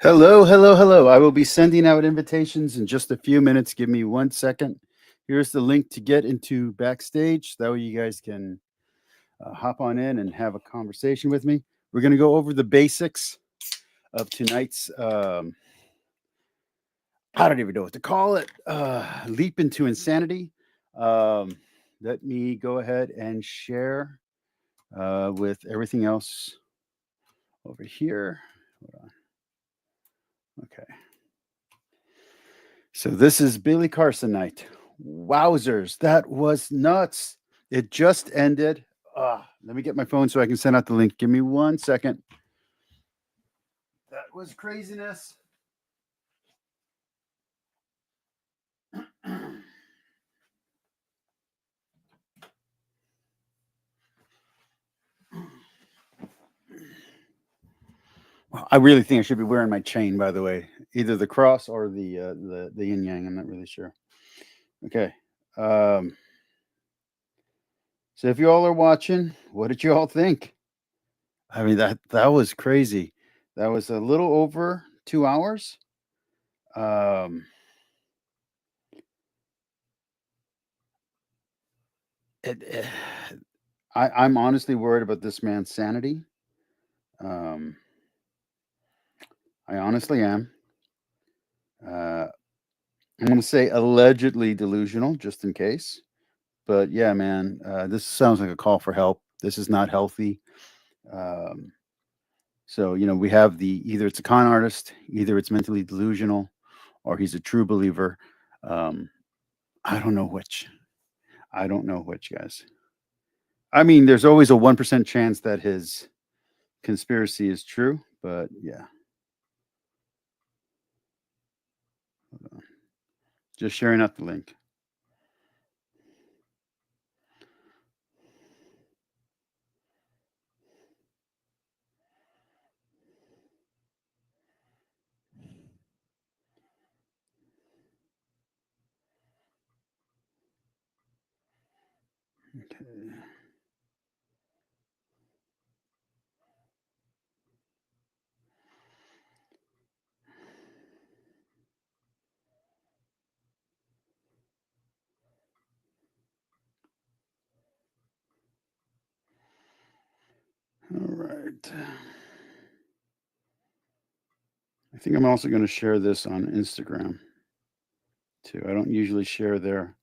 Hello, hello, hello. I will be sending out invitations in just a few minutes. Give me 1 second. Here's the link to get into backstage. That way you guys can hop on in and have a conversation with me. We're going to go over the basics of tonight's, I don't even know what to call it, leap into insanity. Um, Let me go ahead and share with everything else over here. Hold on. Okay. So this is Billy Carson night. Wowzers, that was nuts. It just ended. Let me get my phone so I can send out the link. Give me 1 second. That was craziness. Well, I really think I should be wearing my chain, by the way, either the cross or the yin yang. I'm not really sure. Okay. Um, so if you all are watching, what did you all think? I mean that was crazy. That was a little over 2 hours. Um, it I'm honestly worried about this man's sanity. Um, I honestly am. Uh, I'm going to say allegedly delusional, just in case. But yeah, man, this sounds like a call for help. This is not healthy. Um, so we have the either it's a con artist, either it's mentally delusional, or he's a true believer. Um, I don't know which. I don't know which, guys. I mean, there's always a 1% chance that his conspiracy is true, but yeah. Just sharing out the link. Okay. All right. I think I'm also going to share this on Instagram too. I don't usually share there.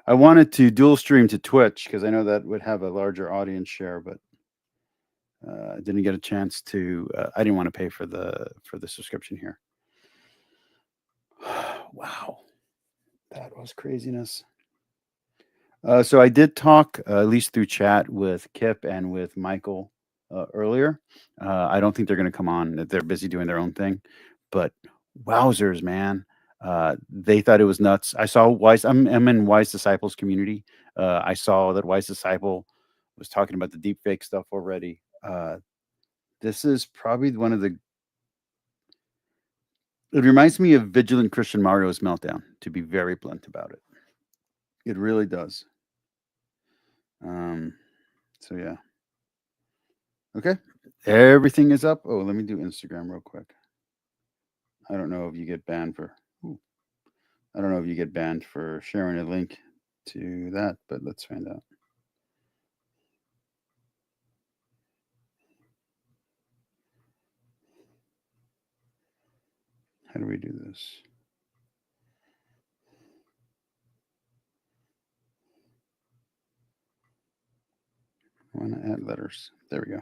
I wanted to dual stream to Twitch because I know that would have a larger audience share, but I didn't get a chance to. I didn't want to pay for the subscription here. Wow, that was craziness. So I did talk at least through chat with Kip and with Michael earlier. I don't think they're going to come on. They're busy doing their own thing. But wowzers, man. They thought it was nuts. I saw Wise. I'm in Wise Disciples community. I saw that Wise Disciple was talking about the deep fake stuff already. This is probably one of the. It reminds me of Vigilant Christian Mario's meltdown. To be very blunt about it, it really does. Um, so yeah. Okay. Everything is up. Oh, let me do Instagram real quick. I don't know if you get banned for. Ooh, I don't know if you get banned for sharing a link to that, but let's find out. How do we do this? I want to add letters. There we go.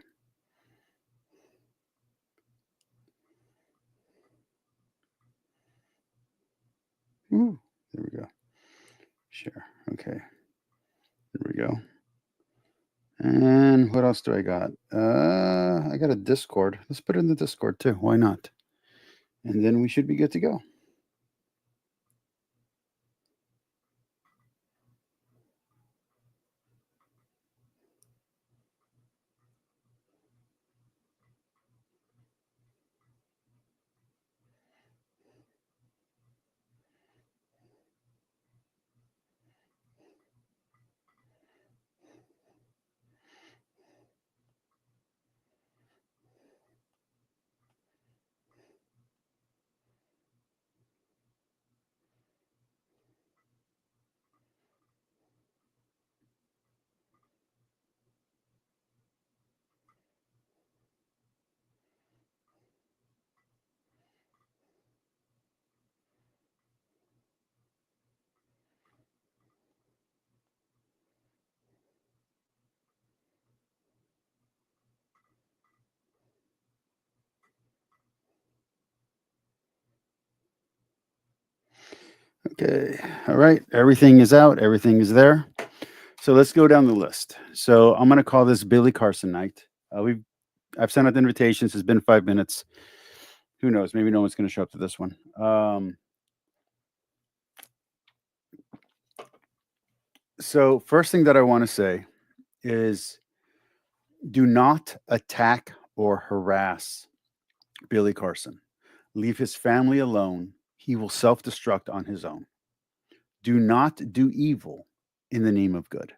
Ooh, there we go. Share. Okay. There we go. And what else do I got? I got a Discord. Let's put it in the Discord too. Why not? And then we should be good to go. Okay. All right. Everything is out. Everything is there. So let's go down the list. So I'm going to call this Billy Carson night. I've sent out the invitations. It's been 5 minutes. Who knows? Maybe no one's going to show up to this one. So first thing that I want to say is do not attack or harass Billy Carson. Leave his family alone. He will self-destruct on his own. Do not do evil in the name of good.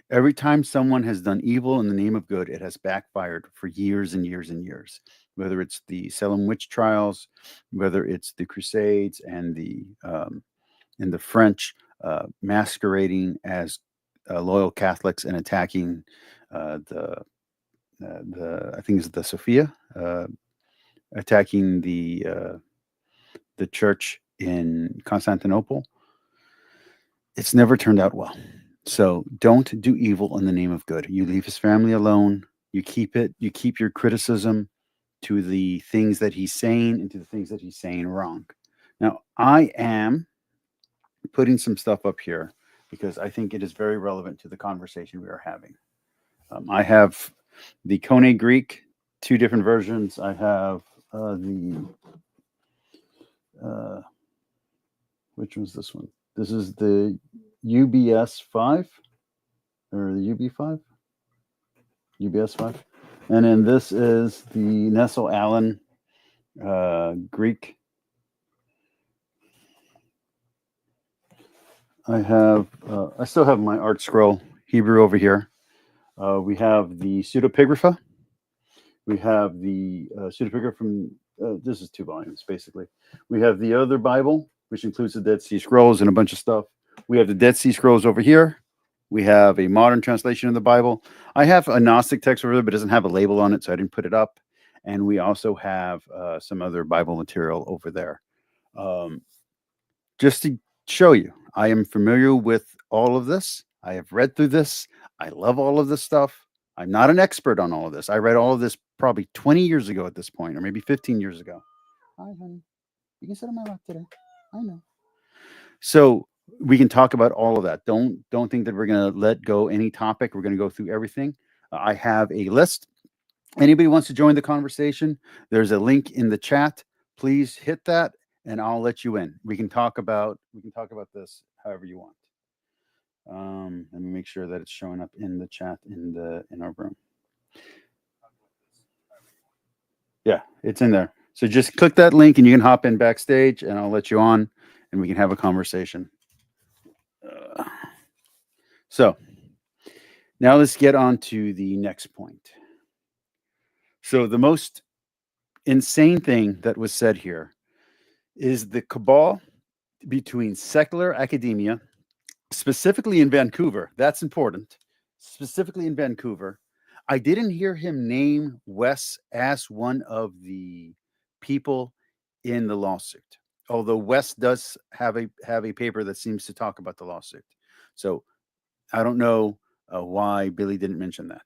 Every time someone has done evil in the name of good, it has backfired for years and years and years. Whether it's the Salem witch trials, whether it's the Crusades and the French masquerading as loyal Catholics and attacking the I think it's the Sophia, attacking the church in Constantinople. It's never turned out well. So don't do evil in the name of good. You leave his family alone. You keep your criticism to the things that he's saying and to the things that he's saying wrong. Now, I am putting some stuff up here because I think it is very relevant to the conversation we are having. I have the Koine Greek, 2 different versions. I have which one's this one? This is the UBS 5 or the UB5? UBS 5. And then this is the Nestle Allen Greek. I still have my Art Scroll Hebrew over here. We have the Pseudepigrapha. We have the Pseudepigrapha from, this is 2 volumes, basically. We have the other Bible, which includes the Dead Sea Scrolls and a bunch of stuff. We have the Dead Sea Scrolls over here. We have a modern translation of the Bible. I have a Gnostic text over there, but it doesn't have a label on it, so I didn't put it up. And we also have some other Bible material over there. Just to show you, I am familiar with all of this. I have read through this. I love all of this stuff. I'm not an expert on all of this. I read all of this probably 20 years ago at this point, or maybe 15 years ago. Hi, honey. You can sit on my lap today. I know. So we can talk about all of that. Don't think that we're going to let go any topic. We're going to go through everything. I have a list. Anybody wants to join the conversation, there's a link in the chat. Please hit that and I'll let you in. We can talk about this however you want. Let me make sure that it's showing up in the chat in our room. Yeah, it's in there. So just click that link and you can hop in backstage and I'll let you on and we can have a conversation. So now let's get on to the next point. So the most insane thing that was said here is the cabal between secular academia, specifically in Vancouver. That's important. Specifically in Vancouver. I didn't hear him name Wes as one of the people in the lawsuit, although Wes does have a paper that seems to talk about the lawsuit. So I don't know why Billy didn't mention that.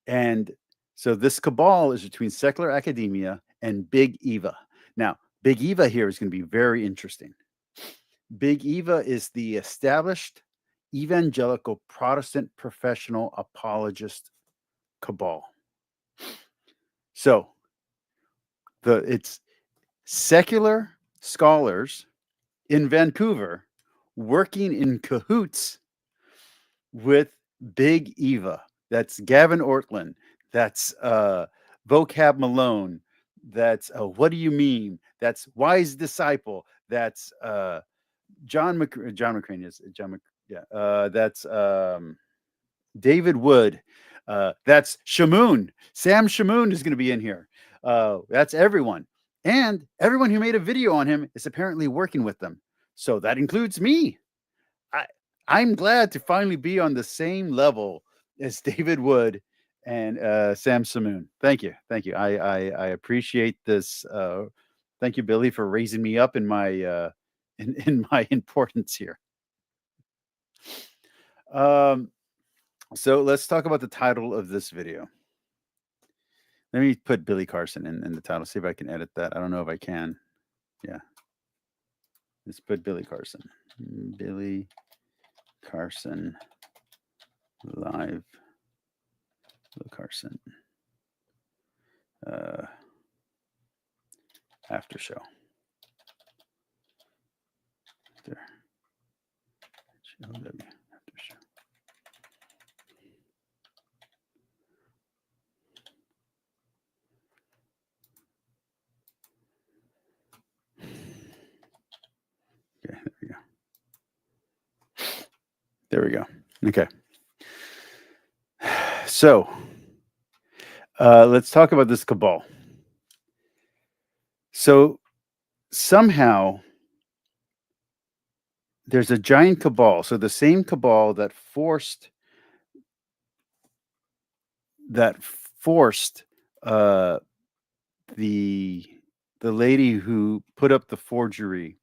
And so this cabal is between secular academia and Big Eva. Now, Big Eva here is going to be very interesting. Big Eva is the established evangelical Protestant professional apologist cabal. So it's secular scholars in Vancouver working in cahoots with Big Eva. That's Gavin Ortlund. That's Vocab Malone. That's What Do You Mean? That's Wise Disciple. That's John McCrane is John. That's David Wood. That's Shamoon. Sam Shamoon is going to be in here. That's everyone. And everyone who made a video on him is apparently working with them. So that includes me. I'm glad to finally be on the same level as David Wood and Sam Shamoon. Thank you. Thank you. I appreciate this. Thank you, Billy, for raising me up in my in my importance here. So let's talk about the title of this video. Let me put Billy Carson in the title, see if I can edit that. I don't know if I can. Yeah. Let's put Billy Carson. Billy Carson live. Billy Carson after show. There. After show. Okay, there we go. There we go. Okay. So let's talk about this cabal. So somehow there's a giant cabal. So the same cabal that forced uh, the lady who put up the forgery,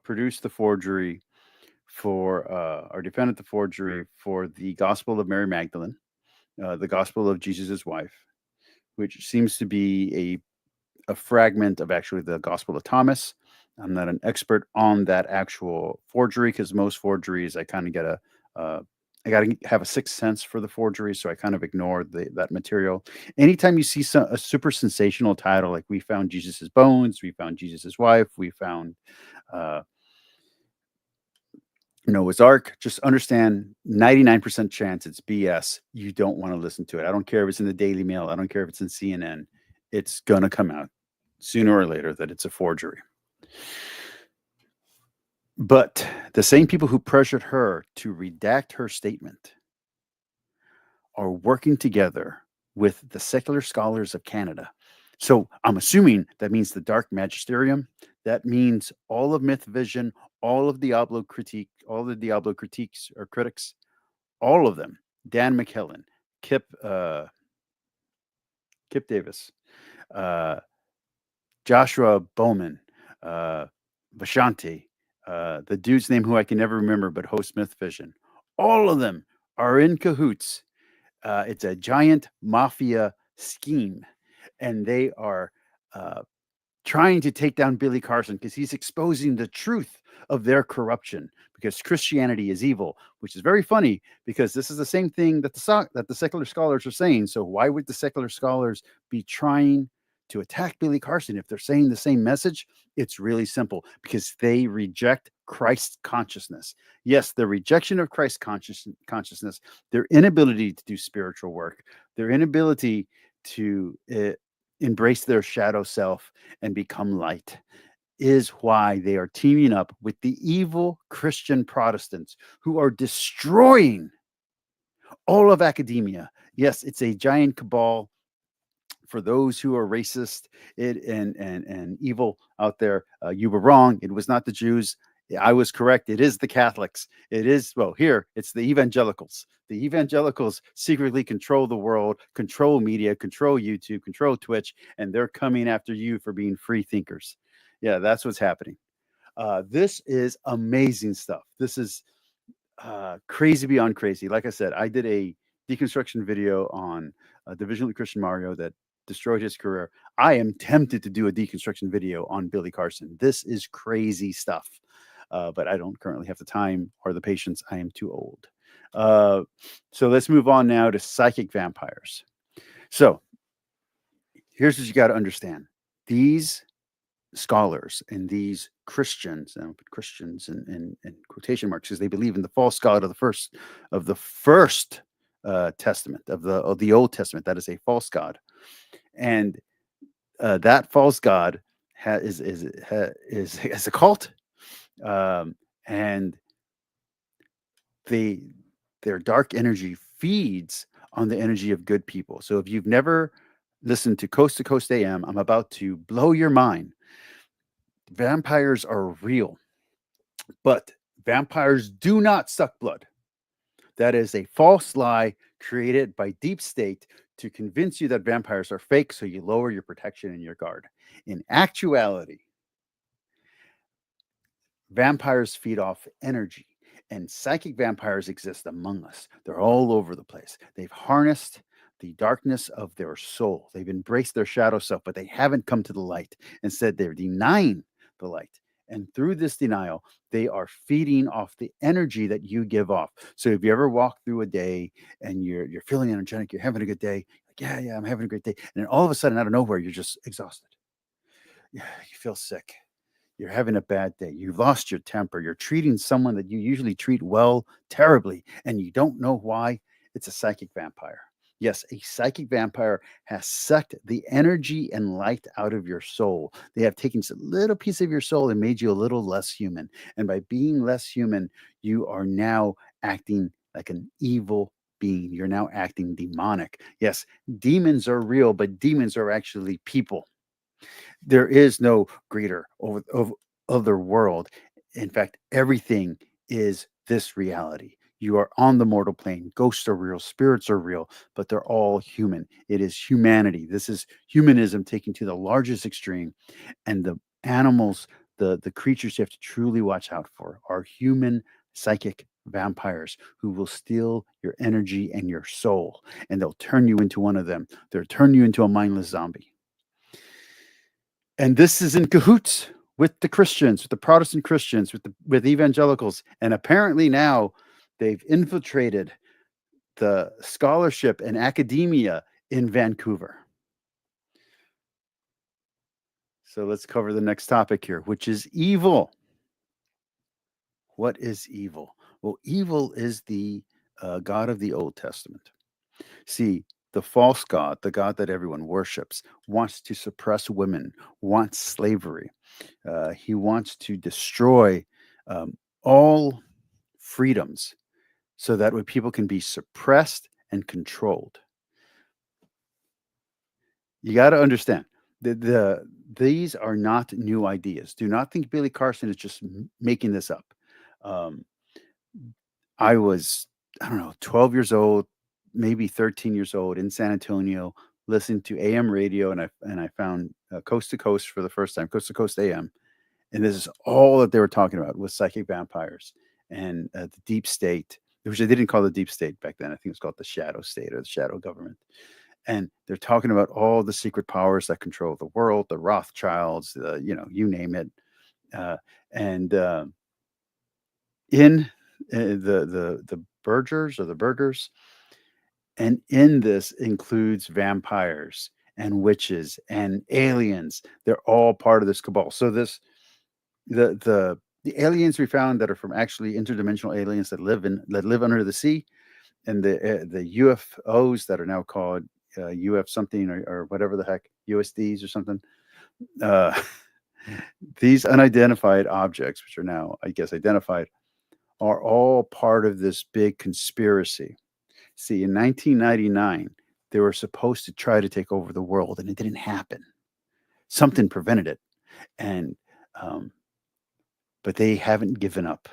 produced the forgery for or defended the forgery for the Gospel of Mary Magdalene, the Gospel of Jesus' wife, which seems to be a fragment of actually the Gospel of Thomas. I'm not an expert on that actual forgery because most forgeries I kind of get I got to have a sixth sense for the forgery, so I kind of ignore that material. Anytime you see a super sensational title like "We found Jesus's bones," "We found Jesus's wife," "We found uh, Noah's Ark," just understand 99% chance it's BS. You don't want to listen to it. I don't care if it's in the Daily Mail. I don't care if it's in CNN. It's going to come out sooner or later that it's a forgery. But the same people who pressured her to redact her statement are working together with the secular scholars of Canada. So I'm assuming that means the dark magisterium. That means all of Myth Vision, all of Diablo critique, all the Diablo critiques or critics, all of them. Dan McKellen, Kip Davis, Joshua Bowman, Vashanti, the dude's name who I can never remember, but hosts Myth Vision. All of them are in cahoots. It's a giant mafia scheme, and they are trying to take down Billy Carson because he's exposing the truth of their corruption, because Christianity is evil, which is very funny because this is the same thing that the secular scholars are saying. So why would the secular scholars be trying to attack Billy Carson if they're saying the same message? It's really simple, because they reject Christ's consciousness. Yes, the rejection of Christ's consciousness, their inability to do spiritual work, their inability to embrace their shadow self and become light, is why they are teaming up with the evil Christian Protestants who are destroying all of academia. Yes, it's a giant cabal. For those who are racist and evil out there, you were wrong. It was not the Jews. I was correct. It is the Catholics. It is, well, here, it's the evangelicals. The evangelicals secretly control the world, control media, control YouTube, control Twitch, and they're coming after you for being free thinkers. Yeah, that's what's happening. This is amazing stuff. This is crazy beyond crazy. Like I said, I did a deconstruction video on Division of Christian Mario that destroyed his career. I am tempted to do a deconstruction video on Billy Carson. This is crazy stuff. But I don't currently have the time or the patience. I am too old. So let's move on now to psychic vampires. So here's what you got to understand. These scholars and these Christians, and Christians in quotation marks, because they believe in the false god of the first testament of the Old Testament. That is a false god, and that false god is a cult, and their dark energy feeds on the energy of good people. So if you've never listened to Coast AM, I'm about to blow your mind. Vampires are real, but vampires do not suck blood. That is a false lie created by Deep State to convince you that vampires are fake, so you lower your protection and your guard. In actuality, vampires feed off energy, and psychic vampires exist among us. They're all over the place. They've harnessed the darkness of their soul. They've embraced their shadow self, but they haven't come to the light. Instead, they're denying the light. And through this denial, they are feeding off the energy that you give off. So if you ever walk through a day and you're feeling energetic, you're having a good day, like, yeah, I'm having a great day. And then all of a sudden, out of nowhere, you're just exhausted. Yeah, you feel sick. You're having a bad day. You've lost your temper. You're treating someone that you usually treat well terribly, and you don't know why. It's a psychic vampire. Yes, a psychic vampire has sucked the energy and light out of your soul. They have taken just a little piece of your soul and made you a little less human. And by being less human, you are now acting like an evil being. You're now acting demonic. Yes, demons are real, but demons are actually people. There is no greater over of other world. In fact, everything is this reality. You are on the mortal plane. Ghosts are real, spirits are real, but they're all human. It is humanity. This is humanism taken to the largest extreme. And the animals, the creatures you have to truly watch out for are human psychic vampires who will steal your energy and your soul, and they'll turn you into one of them. They'll turn you into a mindless zombie. And this is in cahoots with the Christians, with the Protestant Christians, with evangelicals. And apparently now they've infiltrated the scholarship and academia in Vancouver. So let's cover the next topic here, which is evil. What is evil? Well, evil is the God of the Old Testament. See, the false God, the God that everyone worships, wants to suppress women, wants slavery. He wants to destroy all freedoms so that way people can be suppressed and controlled. You got to understand these are not new ideas. Do not think Billy Carson is just making this up. Um, I was, I don't know, 12 years old, maybe 13 years old in San Antonio, listening to AM radio, and I found Coast to Coast for the first time, Coast to Coast AM, and this is all that they were talking about was psychic vampires and the deep state, which they didn't call the deep state back then. I think it was called the shadow state or the shadow government. And they're talking about all the secret powers that control the world, the Rothschilds, you name it. Uh, and in the Burgers or the Burgers, and in this includes vampires and witches and aliens. They're all part of this cabal. So this the aliens we found that are from actually interdimensional aliens that live under the sea, and the UFOs that are now called UF something or whatever the heck USDs or something. Uh, these unidentified objects, which are now I guess identified, are all part of this big conspiracy. See, in 1999, they were supposed to try to take over the world, and it didn't happen. Something prevented it, and um, but they haven't given up.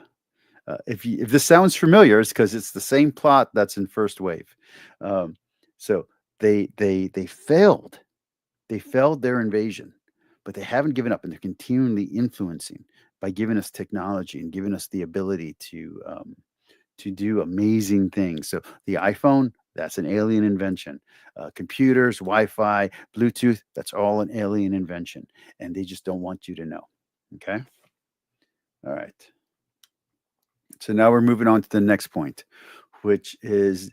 If this sounds familiar, it's because it's the same plot that's in First Wave. Um, so they failed. They failed their invasion, but they haven't given up, and they're continually influencing by giving us technology and giving us the ability to do amazing things. So the iPhone, that's an alien invention. Computers, Wi-Fi, Bluetooth, that's all an alien invention, and they just don't want you to know. Okay. All right. So now we're moving on to the next point, which is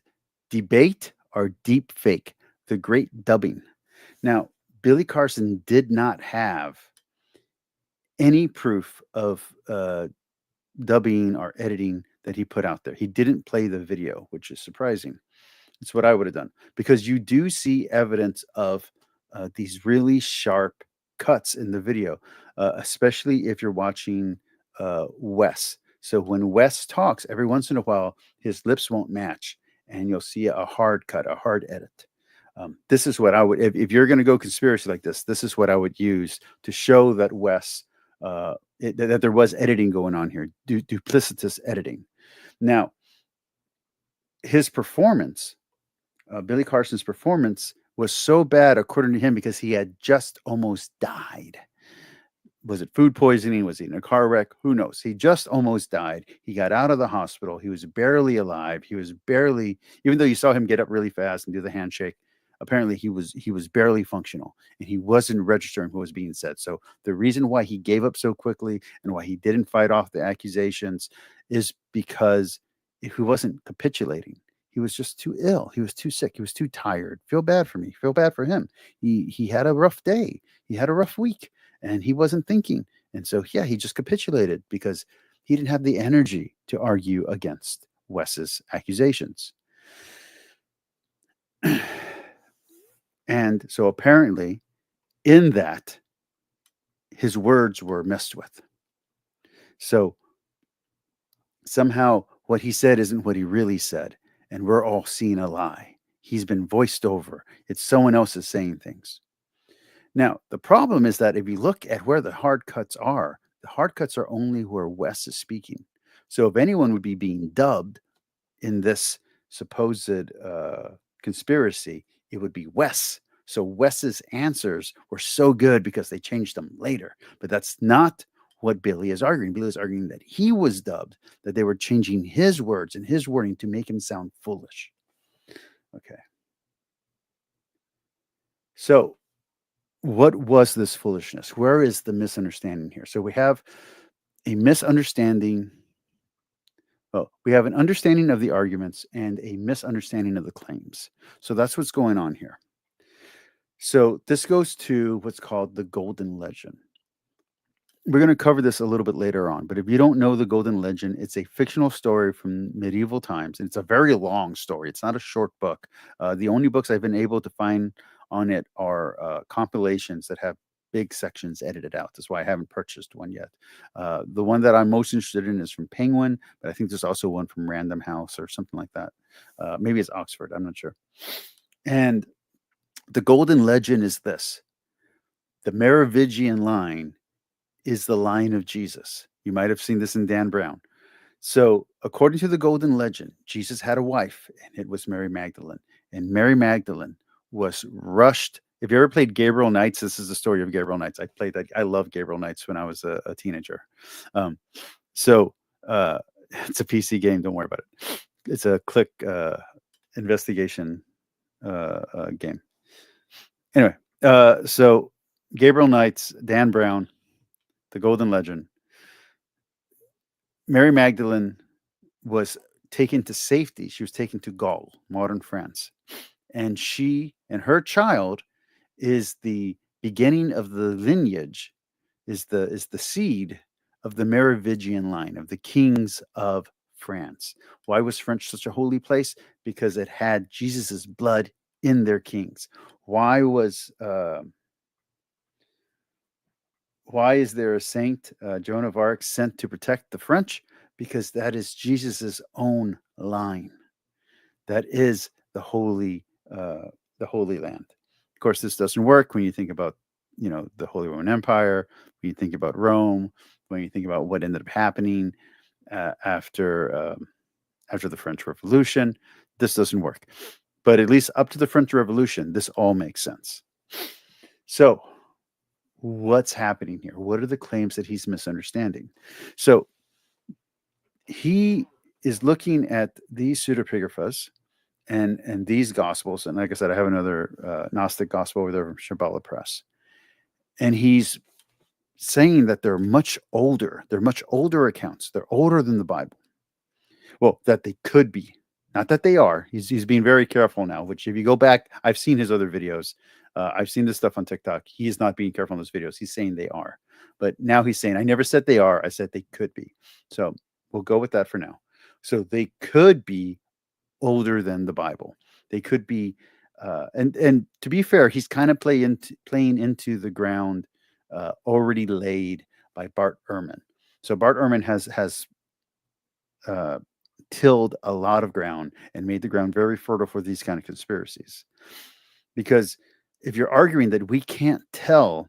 debate or deep fake, the great dubbing. Now, Billy Carson did not have any proof of dubbing or editing that he put out there. He didn't play the video, which is surprising. It's what I would have done because you do see evidence of these really sharp cuts in the video, especially if you're watching Wes. So when Wes talks, every once in a while, his lips won't match, and you'll see a hard cut, a hard edit. This is what I would, if you're going to go conspiracy like this is what I would use to show that Wes, that there was editing going on here, duplicitous editing. Now, his performance, Billy Carson's performance, was so bad, according to him, because he had just almost died. Was it food poisoning? Was he in a car wreck? Who knows? He just almost died. He got out of the hospital. He was barely alive. He was barely, even though you saw him get up really fast and do the handshake, apparently he was barely functional, and he wasn't registering what was being said. So the reason why he gave up so quickly and why he didn't fight off the accusations is because if he wasn't capitulating. He was just too ill. He was too sick. He was too tired. Feel bad for me. Feel bad for him. He had a rough day. He had a rough week, and he wasn't thinking. And so, yeah, he just capitulated because he didn't have the energy to argue against Wes's accusations. And so apparently, in that, his words were messed with. So somehow what he said isn't what he really said, and we're all seeing a lie. He's been voiced over. It's someone else is saying things. Now, the problem is that if you look at where the hard cuts are, the hard cuts are only where Wes is speaking. So if anyone would be being dubbed in this supposed conspiracy, it would be Wes. So Wes's answers were so good because they changed them later. But that's not what Billy is arguing. Billy is arguing that he was dubbed, that they were changing his words and his wording to make him sound foolish. Okay. So what was this foolishness? Where is the misunderstanding here? So we have a misunderstanding. Well, we have an understanding of the arguments and a misunderstanding of the claims. So that's what's going on here. So this goes to what's called the Golden Legend. We're going to cover this a little bit later on, but if you don't know the Golden Legend, it's a fictional story from medieval times, and it's a very long story. It's not a short book. The only books I've been able to find on it are compilations that have big sections edited out. That's why I haven't purchased one yet. The one that I'm most interested in is from Penguin, but I think there's also one from Random House or something like that. Maybe it's Oxford. I'm not sure. And the Golden Legend is this: the Merovingian line is the line of Jesus. You might have seen this in Dan Brown. So, according to the Golden Legend, Jesus had a wife, and it was Mary Magdalene. And Mary Magdalene was rushed. If you ever played Gabriel Knights, this is the story of Gabriel Knights. I played that. I loved Gabriel Knights when I was a teenager. So, it's a PC game. Don't worry about it. It's a click investigation game. Anyway, so Gabriel Knights, Dan Brown, the Golden Legend. Mary Magdalene was taken to safety. She was taken to Gaul, modern France. And she and her child is the beginning of the lineage, is the seed of the Merovingian line, of the kings of France. Why was France such a holy place? Because it had Jesus's blood in their kings. Why is there a saint, Joan of Arc, sent to protect the French? Because that is Jesus's own line. That is the Holy Land. Of course, this doesn't work when you think about, the Holy Roman Empire. When you think about Rome. When you think about what ended up happening after the French Revolution, this doesn't work. But at least up to the French Revolution, this all makes sense. So, what's happening here? What are the claims that he's misunderstanding? So he is looking at these pseudepigraphas and these gospels, and like I said, I have another Gnostic gospel over there from Shambhala Press, and he's saying that they're much older. They're much older accounts. They're older than the Bible. Well, that they could be, not that they are. He's being very careful now. Which, if you go back, I've seen his other videos. I've seen this stuff on TikTok. He is not being careful in those videos. He's saying they are, but now he's saying, I never said they are. I said they could be. So we'll go with that for now. So they could be older than the Bible. They could be, and to be fair, he's kind of playing into the ground already laid by Bart Ehrman. So Bart Ehrman has tilled a lot of ground and made the ground very fertile for these kind of conspiracies. Because if you're arguing that we can't tell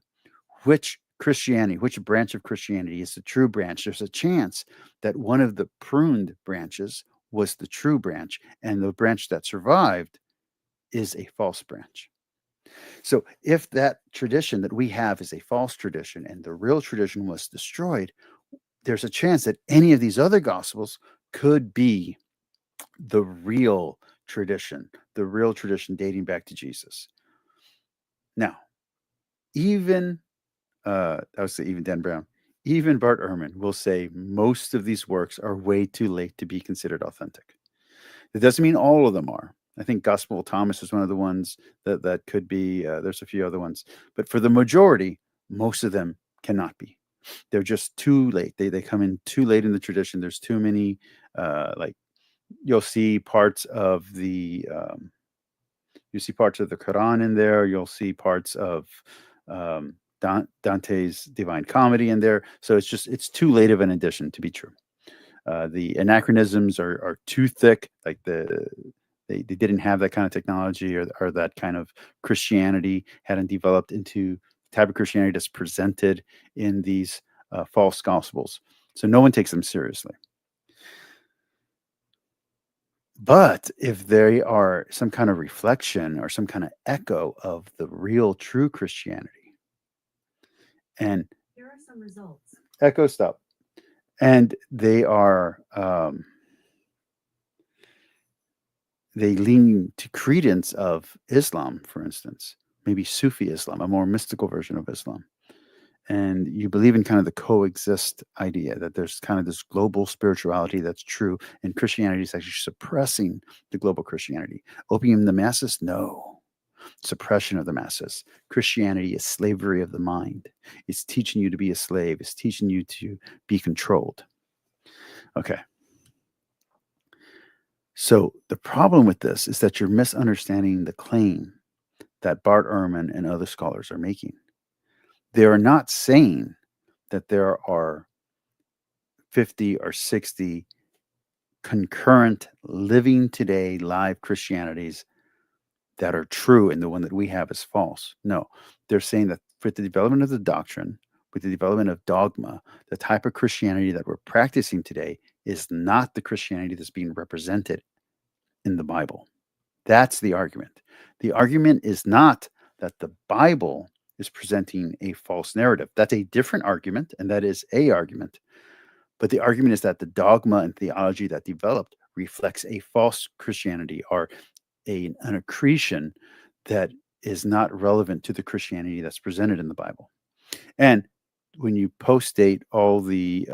which branch of Christianity is the true branch, there's a chance that one of the pruned branches was the true branch, and the branch that survived is a false branch. So if that tradition that we have is a false tradition and the real tradition was destroyed, there's a chance that any of these other gospels could be the real the real tradition dating back to Jesus. Now, even I would say even Dan Brown, even Bart Ehrman will say most of these works are way too late to be considered authentic. It doesn't mean all of them are. I think Gospel of Thomas is one of the ones that could be. There's a few other ones, but for the majority, most of them cannot be. They're just too late. They come in too late in the tradition. There's too many. Like you'll see parts of the you see parts of the Quran in there. You'll see parts of Dante's Divine Comedy in there. So it's too late of an addition to be true. The anachronisms are too thick. Like they didn't have that kind of technology or that kind of Christianity hadn't developed into the type of Christianity that's presented in these false gospels. So no one takes them seriously. But if they are some kind of reflection or some kind of echo of the real true Christianity, and here are some results. Echo stop. And they are they lean to credence of Islam, for instance, maybe Sufi Islam, a more mystical version of Islam. And you believe in kind of the coexist idea that there's kind of this global spirituality that's true, and Christianity is actually suppressing the global Christianity. Opium the masses? No. Suppression of the masses. Christianity is slavery of the mind. It's teaching you to be a slave. It's teaching you to be controlled. Okay. So the problem with this is that you're misunderstanding the claim that Bart Ehrman and other scholars are making. They are not saying that there are 50 or 60 concurrent living today live Christianities that are true and the one that we have is false. No, they're saying that with the development of the doctrine, with the development of dogma, the type of Christianity that we're practicing today is not the Christianity that's being represented in the Bible. That's the argument. The argument is not that the Bible is presenting a false narrative. That's a different argument, and that is a argument. But the argument is that the dogma and theology that developed reflects a false Christianity or an accretion that is not relevant to the Christianity that's presented in the Bible. And when you post date all the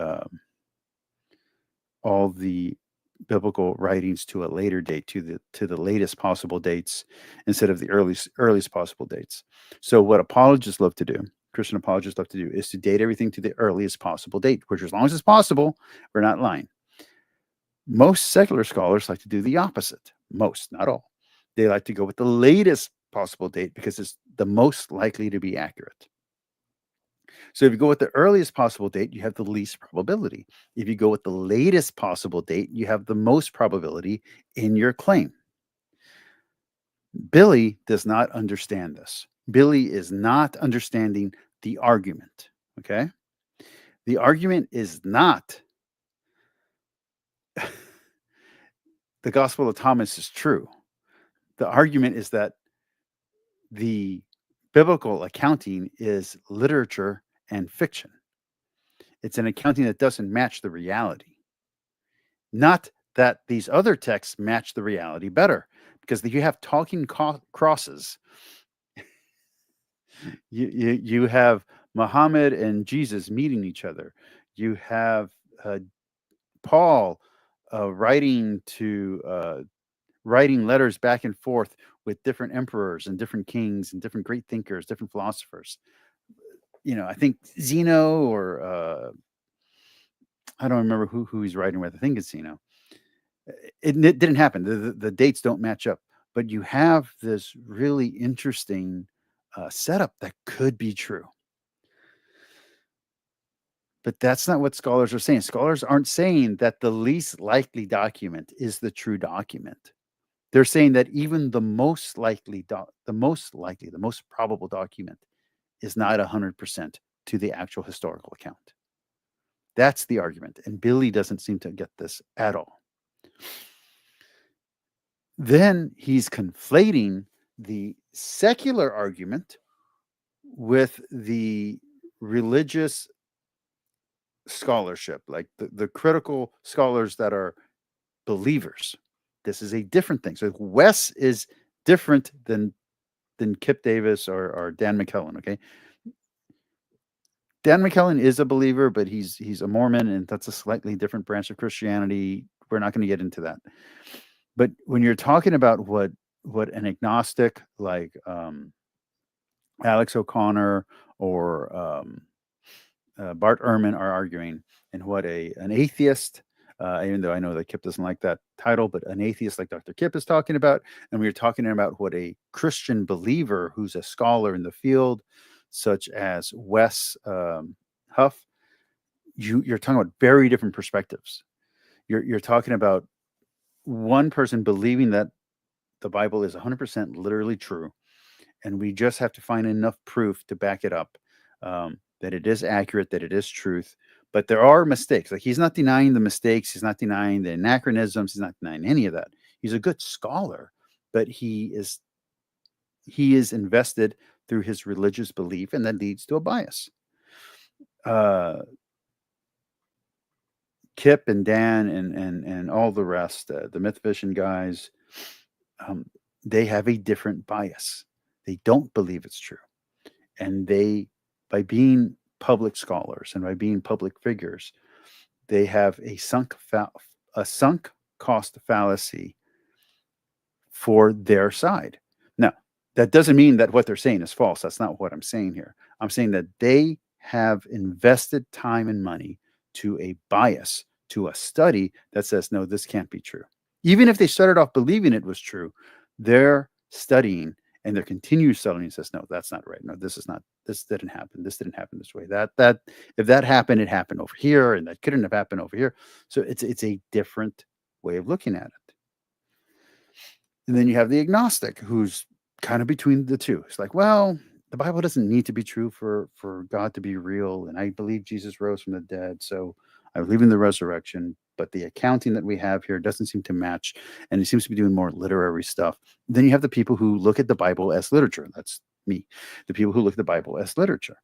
biblical writings to a later date, to the latest possible dates instead of the earliest possible dates. So what apologists love to do, Christian apologists love to do, is to date everything to the earliest possible date, which as long as it's possible, we're not lying. Most secular scholars like to do the opposite. Most, not all. They like to go with the latest possible date because it's the most likely to be accurate. So if you go with the earliest possible date, you have the least probability. If you go with the latest possible date, you have the most probability in your claim. Billy does not understand this. Billy is not understanding the argument. Okay. The argument is not the Gospel of Thomas is true. The argument is that the biblical accounting is literature and fiction. It's an accounting that doesn't match the reality. Not that these other texts match the reality better, because you have talking crosses. You have Muhammad and Jesus meeting each other. You have Paul writing letters back and forth with different emperors and different kings and different great thinkers, different philosophers. I think Zeno or I don't remember who he's writing with. I think it's Zeno. It didn't happen. The dates don't match up, but you have this really interesting setup that could be true. But that's not what scholars are saying. Scholars aren't saying that the least likely document is the true document. They're saying that even the most probable document is not 100% to the actual historical account. That's the argument. And Billy doesn't seem to get this at all. Then he's conflating the secular argument with the religious scholarship, like the critical scholars that are believers. This is a different thing. So Wes is different than Kip Davis or Dan McKellen. Okay, Dan McKellen is a believer, but he's a Mormon, and that's a slightly different branch of Christianity. We're not going to get into that. But when you're talking about what an agnostic like Alex O'Connor or Bart Ehrman are arguing, and what an atheist, even though I know that Kip doesn't like that title, but an atheist like Dr. Kip is talking about, and we are talking about what a Christian believer who's a scholar in the field, such as Wes Huff, you're talking about very different perspectives. You're talking about one person believing that the Bible is 100% literally true, and we just have to find enough proof to back it up, that it is accurate, that it is truth. But there are mistakes. Like, he's not denying the mistakes, he's not denying the anachronisms, he's not denying any of that. He's a good scholar, but he is invested through his religious belief, and that leads to a bias. Kip and Dan and all the rest, the Myth Vision guys, they have a different bias. They don't believe it's true, and by being public scholars and by being public figures, they have a sunk cost fallacy for their side. Now, that doesn't mean that what they're saying is false. That's not what I'm saying here. I'm saying that they have invested time and money to a bias, to a study that says, no, this can't be true. Even if they started off believing it was true, they're studying and their continued studying says, no, that's not right. No, this is not, this didn't happen. This didn't happen this way. That if that happened, it happened over here, and that couldn't have happened over here. So it's a different way of looking at it. And then you have the agnostic, who's kind of between the two. It's like, well, the Bible doesn't need to be true for God to be real, and I believe Jesus rose from the dead, so I believe in the resurrection. But the accounting that we have here doesn't seem to match, and it seems to be doing more literary stuff. Then you have the people who look at the Bible as literature. That's me. The people who look at the Bible as literature.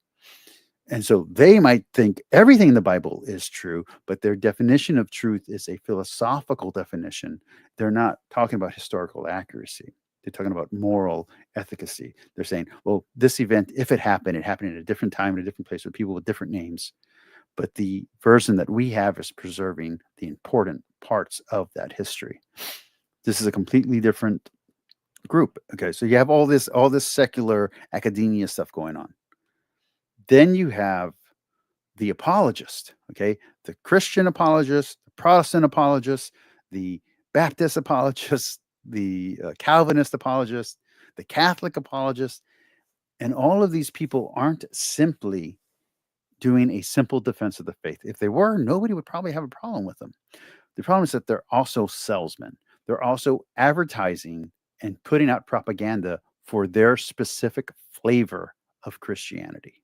And so they might think everything in the Bible is true, but their definition of truth is a philosophical definition. They're not talking about historical accuracy. They're talking about moral efficacy. They're saying, well, this event, if it happened at a different time, in a different place with people with different names. But the version that we have is preserving the important parts of that history. This is a completely different group. Okay, so you have all this secular academia stuff going on. Then you have the apologist, okay? The Christian apologist, the Protestant apologist, the Baptist apologist, the Calvinist apologist, the Catholic apologist. And all of these people aren't simply doing a simple defense of the faith. If they were, nobody would probably have a problem with them. The problem is that they're also salesmen. They're also advertising and putting out propaganda for their specific flavor of Christianity.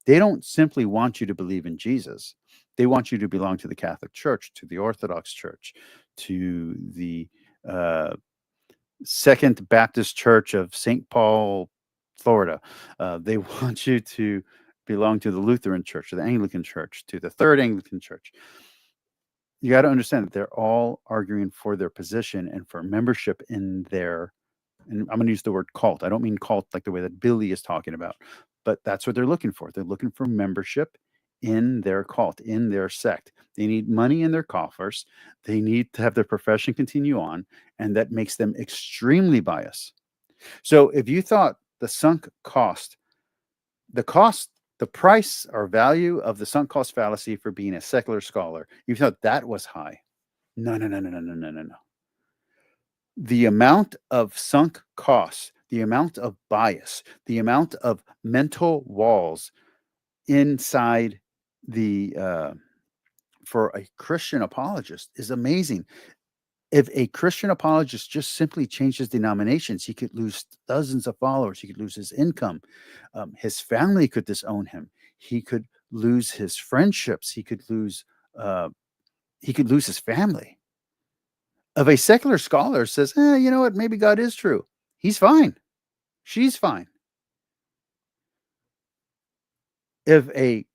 They don't simply want you to believe in Jesus. They want you to belong to the Catholic Church, to the Orthodox Church, to the Second Baptist Church of St. Paul, Florida. They want you to belong to the Lutheran Church, to the Anglican Church, to the Third Anglican Church. You got to understand that they're all arguing for their position and for membership in their, and I'm going to use the word cult. I don't mean cult like the way that Billy is talking about, but that's what they're looking for. They're looking for membership in their cult, in their sect. They need money in their coffers. They need to have their profession continue on, and that makes them extremely biased. So if you thought the sunk cost, the price or value of the sunk cost fallacy for being a secular scholar, you thought that was high. No, no, no, no, no, no, no, no, no. The amount of sunk costs, the amount of bias, the amount of mental walls inside the for a Christian apologist is amazing. If a Christian apologist just simply changes denominations, he could lose dozens of followers. He could lose his income. His family could disown him. He could lose his friendships. He could lose his family. If a secular scholar says, you know what, maybe God is true, he's fine. She's fine. If a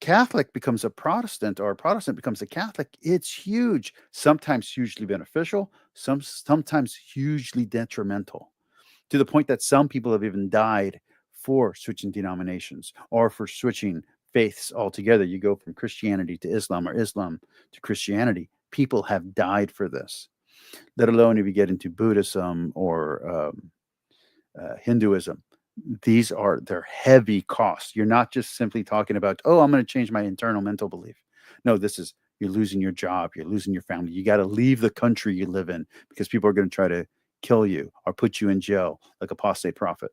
Catholic becomes a Protestant or a Protestant becomes a Catholic, it's huge. Sometimes hugely beneficial, sometimes hugely detrimental, to the point that some people have even died for switching denominations or for switching faiths altogether. You go from Christianity to Islam or Islam to Christianity. People have died for this, let alone if you get into Buddhism or Hinduism. They're heavy costs. You're not just simply talking about, oh, I'm going to change my internal mental belief. No, this is, you're losing your job, you're losing your family. You got to leave the country you live in because people are going to try to kill you or put you in jail like apostate prophet.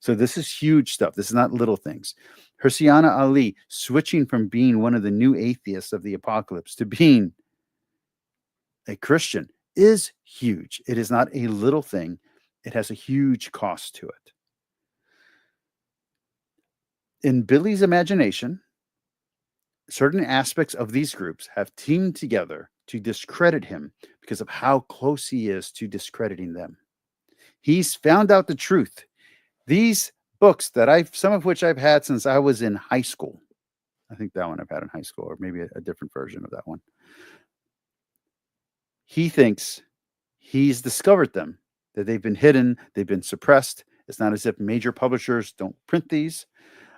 So this is huge stuff. This is not little things. Hirsiana Ali switching from being one of the new atheists of the apocalypse to being a Christian is huge. It is not a little thing. It has a huge cost to it. In Billy's imagination, certain aspects of these groups have teamed together to discredit him because of how close he is to discrediting them. He's found out the truth. These books that some of which I've had since I was in high school. I think that one I've had in high school, or maybe a different version of that one. He thinks he's discovered them, that they've been hidden, they've been suppressed. It's not as if major publishers don't print these.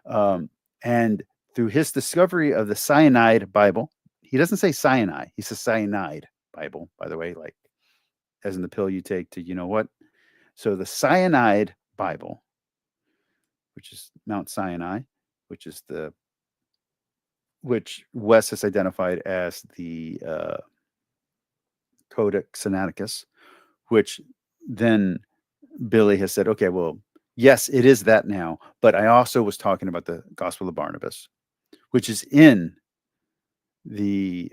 And through his discovery of the cyanide Bible, he doesn't say cyanide, he says cyanide Bible, by the way, like as in the pill you take to, you know what? So the cyanide Bible, which is Mount Sinai, which Wes has identified as the Codex Sinaiticus, which then Billy has said, okay, well, yes, it is that now, but I also was talking about the Gospel of Barnabas, which is in the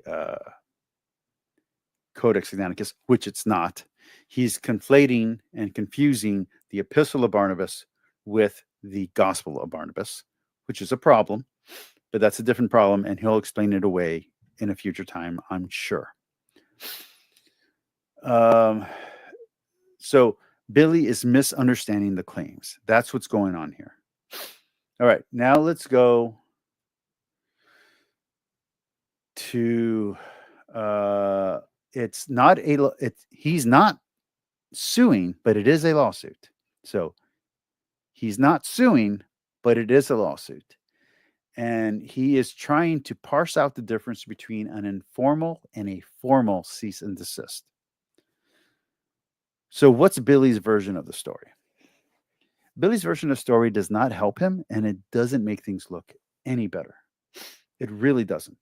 Codex Sinaiticus, which it's not. He's conflating and confusing the Epistle of Barnabas with the Gospel of Barnabas, which is a problem, but that's a different problem, and he'll explain it away in a future time, I'm sure. So Billy is misunderstanding the claims. That's what's going on here. All right, now let's go to he's not suing, but it is a lawsuit. So he's not suing, but it is a lawsuit. And he is trying to parse out the difference between an informal and a formal cease and desist. So what's Billy's version of the story? Billy's version of the story does not help him, and it doesn't make things look any better. It really doesn't.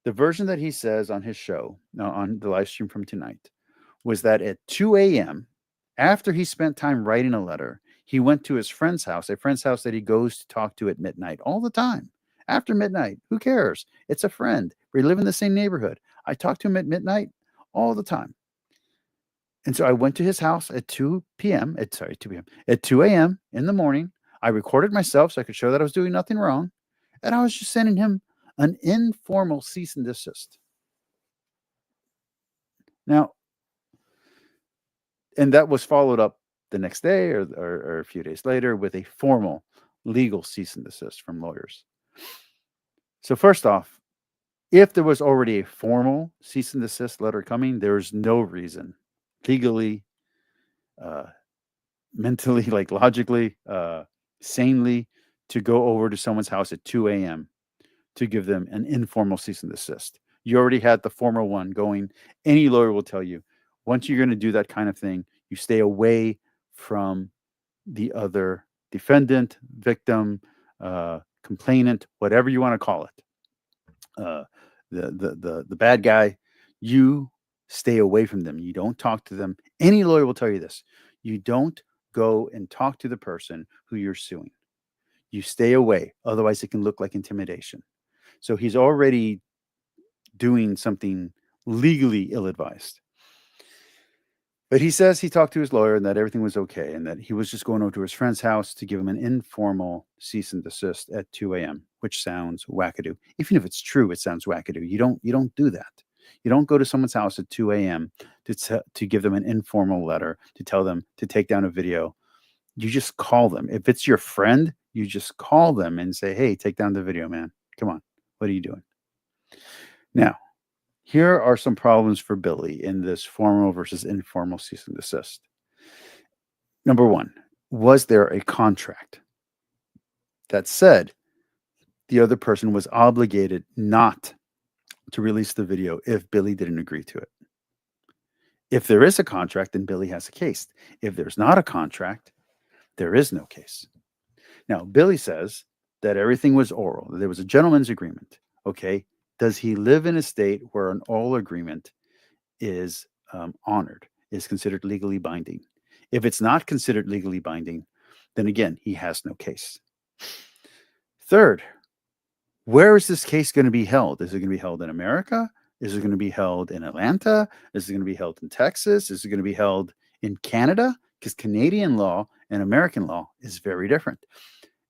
The version that he says on his show, on the live stream from tonight, was that at 2 a.m., after he spent time writing a letter, he went to his friend's house, a friend's house that he goes to talk to at midnight all the time. After midnight, who cares? It's a friend. We live in the same neighborhood. I talk to him at midnight all the time. And so I went to his house at 2 p.m. At 2 a.m. in the morning. I recorded myself so I could show that I was doing nothing wrong. And I was just sending him an informal cease and desist. Now, and that was followed up the next day or a few days later with a formal legal cease and desist from lawyers. So first off, if there was already a formal cease and desist letter coming, there's no reason legally, mentally, like logically, sanely, to go over to someone's house at 2 a.m. to give them an informal cease and desist. You already had the formal one going. Any lawyer will tell you, once you're going to do that kind of thing, you stay away from the other defendant, victim, complainant, whatever you want to call it. The bad guy, you stay away from them. You don't talk to them. Any lawyer will tell you this. You don't go and talk to the person who you're suing. You stay away. Otherwise, it can look like intimidation. So he's already doing something legally ill-advised. But he says he talked to his lawyer and that everything was okay and that he was just going over to his friend's house to give him an informal cease and desist at 2 a.m., which sounds wackadoo. Even if it's true, it sounds wackadoo. You don't do that. You don't go to someone's house at 2 a.m. to give them an informal letter, to tell them to take down a video. You just call them. If it's your friend, you just call them and say, hey, take down the video, man. Come on. What are you doing? Now, here are some problems for Billy in this formal versus informal cease and desist. Number one, was there a contract that said the other person was obligated not to release the video if Billy didn't agree to it? If there is a contract, then Billy has a case. If there's not a contract, there is no case. Now, Billy says that everything was oral, that there was a gentleman's agreement. Okay. Does he live in a state where an oral agreement is honored, is considered legally binding? If it's not considered legally binding, then again, he has no case. Third, where is this case going to be held? Is it going to be held in America? Is it going to be held in Atlanta? Is it going to be held in Texas? Is it going to be held in Canada? Because Canadian law and American law is very different.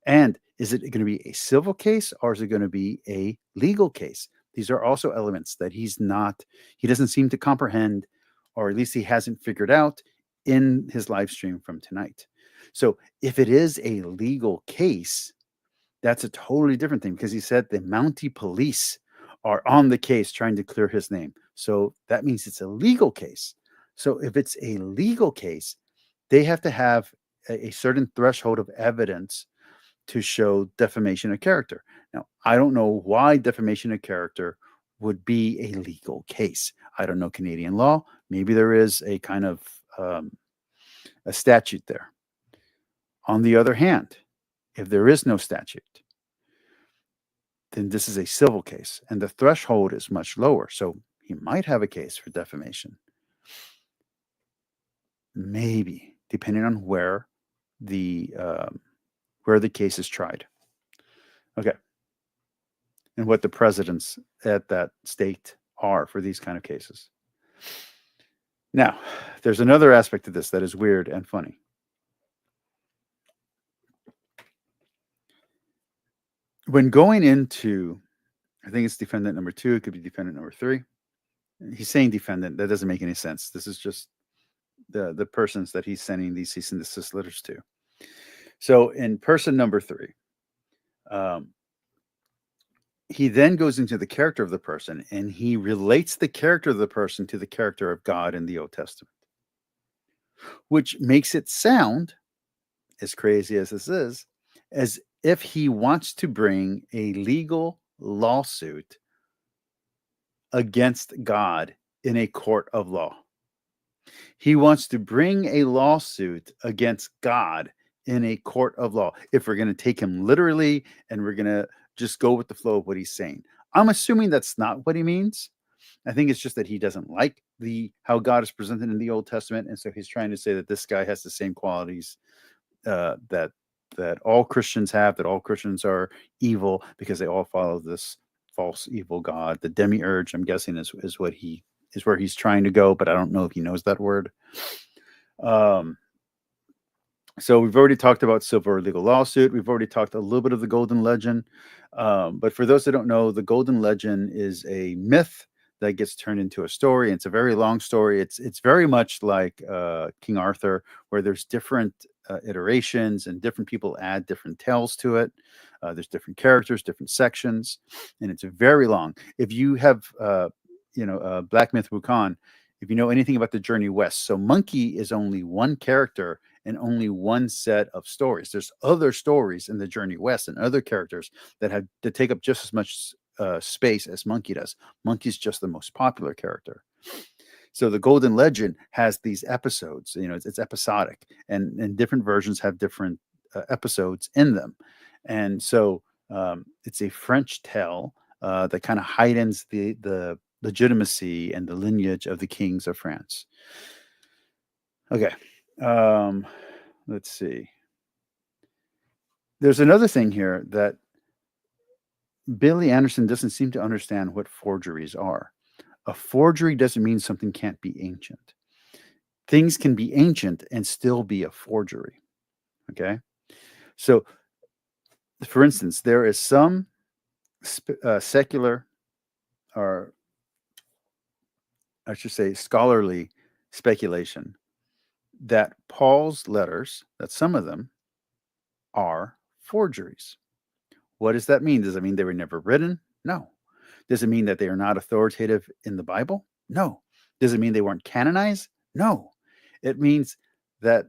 And is it going to be a civil case or is it going to be a legal case? These are also elements that he doesn't seem to comprehend, or at least he hasn't figured out in his live stream from tonight. So if it is a legal case, that's a totally different thing, because he said the Mountie police are on the case trying to clear his name. So that means it's a legal case. So if it's a legal case, they have to have a certain threshold of evidence to show defamation of character. Now, I don't know why defamation of character would be a legal case. I don't know Canadian law. Maybe there is a kind of a statute there. On the other hand, if there is no statute, then this is a civil case, and the threshold is much lower. So he might have a case for defamation. Maybe, depending on where the case is tried. Okay. And what the precedents at that state are for these kind of cases. Now, there's another aspect of this that is weird and funny. When going into, I think it's defendant number 2, it could be defendant number 3. He's saying defendant. That doesn't make any sense. This is just the persons that he's sending these cease and desist letters to. So in person number 3, he then goes into the character of the person, and he relates the character of the person to the character of God in the Old Testament, which makes it sound, as crazy as this is, as if he wants to bring a legal lawsuit against God in a court of law. He wants to bring a lawsuit against God in a court of law, if we're going to take him literally and we're going to just go with the flow of what he's saying. I'm assuming that's not what he means. I think it's just that he doesn't like how God is presented in the Old Testament, and so he's trying to say that this guy has the same qualities that all Christians have, that all Christians are evil because they all follow this false evil God. The demiurge, I'm guessing, is where he's trying to go, but I don't know if he knows that word. So we've already talked about civil or legal lawsuit. We've already talked a little bit of the Golden Legend. But for those that don't know, the Golden Legend is a myth that gets turned into a story. It's a very long story. It's very much like King Arthur, where there's different iterations and different people add different tales to it. There's different characters, different sections, and it's very long. If you have, Black Myth Wukong, if you know anything about the Journey West, so Monkey is only one character and only one set of stories. There's other stories in the Journey West and other characters that take up just as much space as Monkey does. Monkey's just the most popular character. So the Golden Legend has these episodes. It's episodic, and different versions have different episodes in them. And so it's a French tale that kind of heightens the legitimacy and the lineage of the kings of France. Okay. Let's see. There's another thing here that Billy Anderson doesn't seem to understand what forgeries are. A forgery doesn't mean something can't be ancient. Things can be ancient and still be a forgery. Okay. So, for instance, there is some secular, or I should say scholarly, speculation that Paul's letters, that some of them are forgeries. What does that mean? Does that mean they were never written? No. Does it mean that they are not authoritative in the Bible? No. Does it mean they weren't canonized? No. It means that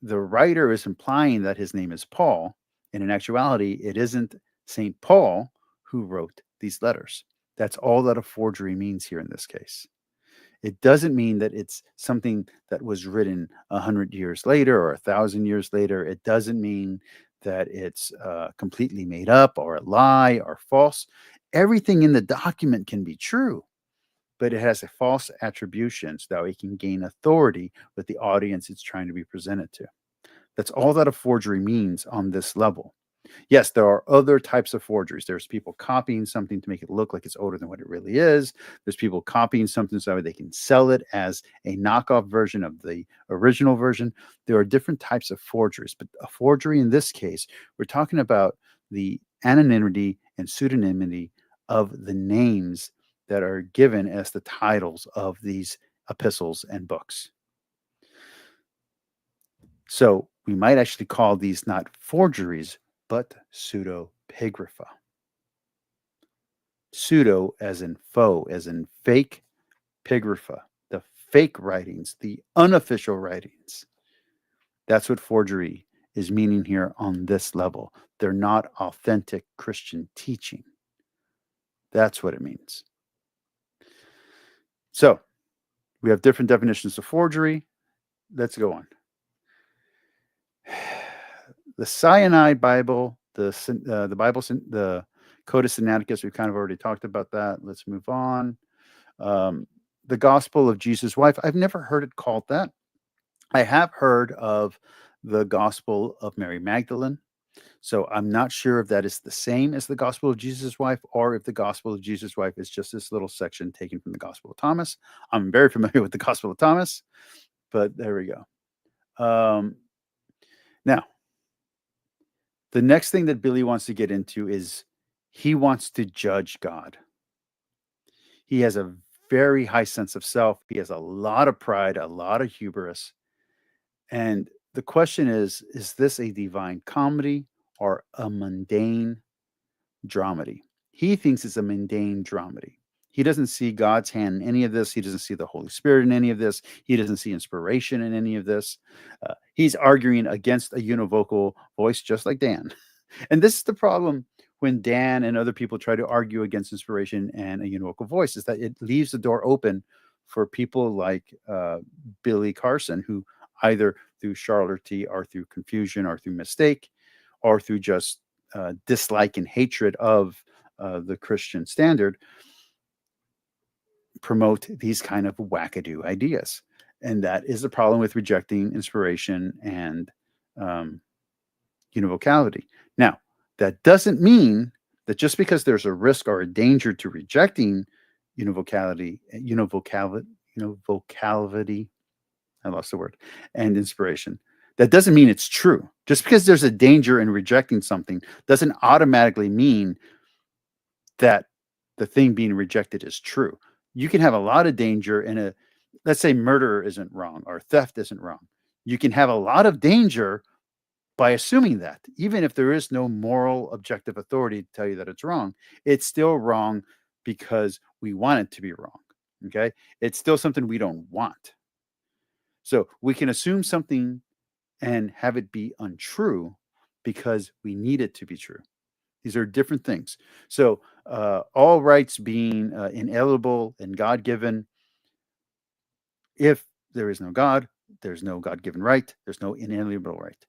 the writer is implying that his name is Paul, and in actuality, it isn't St. Paul who wrote these letters. That's all that a forgery means here in this case. It doesn't mean that it's something that was written 100 years later or 1,000 years later. It doesn't mean that it's completely made up or a lie or false. Everything in the document can be true, but it has a false attribution so that it can gain authority with the audience it's trying to be presented to. That's all that a forgery means on this level. Yes, there are other types of forgeries. There's people copying something to make it look like it's older than what it really is. There's people copying something so they can sell it as a knockoff version of the original version. There are different types of forgeries, but a forgery in this case, we're talking about the anonymity and pseudonymity of the names that are given as the titles of these epistles and books. So we might actually call these not forgeries, but pseudepigrapha. Pseudo as in faux, as in fake, pigrapha, the fake writings, the unofficial writings. That's what forgery is meaning here on this level. They're not authentic Christian teaching. That's what it means. So we have different definitions of forgery. Let's go on. The Sinai Bible, the Bible, the Codex Sinaiticus, we've kind of already talked about that. Let's move on. The Gospel of Jesus' Wife, I've never heard it called that. I have heard of the Gospel of Mary Magdalene. So I'm not sure if that is the same as the Gospel of Jesus' Wife or if the Gospel of Jesus' Wife is just this little section taken from the Gospel of Thomas. I'm very familiar with the Gospel of Thomas, but there we go. Now, the next thing that Billy wants to get into is he wants to judge God. He has a very high sense of self. He has a lot of pride, a lot of hubris. And the question is this a divine comedy or a mundane dramedy? He thinks it's a mundane dramedy. He doesn't see God's hand in any of this. He doesn't see the Holy Spirit in any of this. He doesn't see inspiration in any of this. He's arguing against a univocal voice, just like Dan. And this is the problem when Dan and other people try to argue against inspiration and a univocal voice, is that it leaves the door open for people like Billy Carson, who either through charlatan or through confusion or through mistake or through just dislike and hatred of the Christian standard, promote these kind of wackadoo ideas. And that is the problem with rejecting inspiration and univocality. Now, that doesn't mean that just because there's a risk or a danger to rejecting univocality, I lost the word, and inspiration, that doesn't mean it's true. Just because there's a danger in rejecting something doesn't automatically mean that the thing being rejected is true. You can have a lot of danger in a, let's say murder isn't wrong or theft isn't wrong. You can have a lot of danger by assuming that, even if there is no moral objective authority to tell you that it's wrong, it's still wrong because we want it to be wrong. Okay. It's still something we don't want. So we can assume something and have it be untrue because we need it to be true. These are different things. So all rights being inalienable and God-given, if there is no God, there's no God-given right, there's no inalienable right.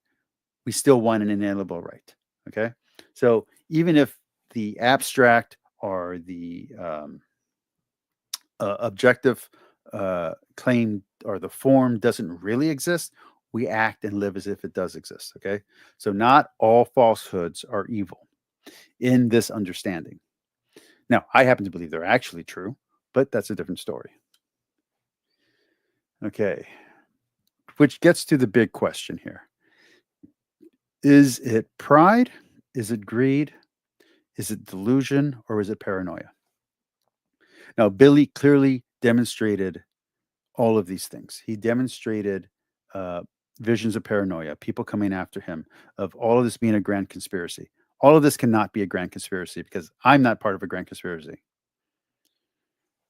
We still want an inalienable right. Okay. So even if the abstract or the objective claim or the form doesn't really exist, we act and live as if it does exist. Okay. So not all falsehoods are evil in this understanding. Now, I happen to believe they're actually true, but that's a different story. Okay. Which gets to the big question here. Is it pride? Is it greed? Is it delusion? Or is it paranoia? Now, Billy clearly demonstrated all of these things. He demonstrated visions of paranoia, people coming after him, of all of this being a grand conspiracy. All of this cannot be a grand conspiracy because I'm not part of a grand conspiracy.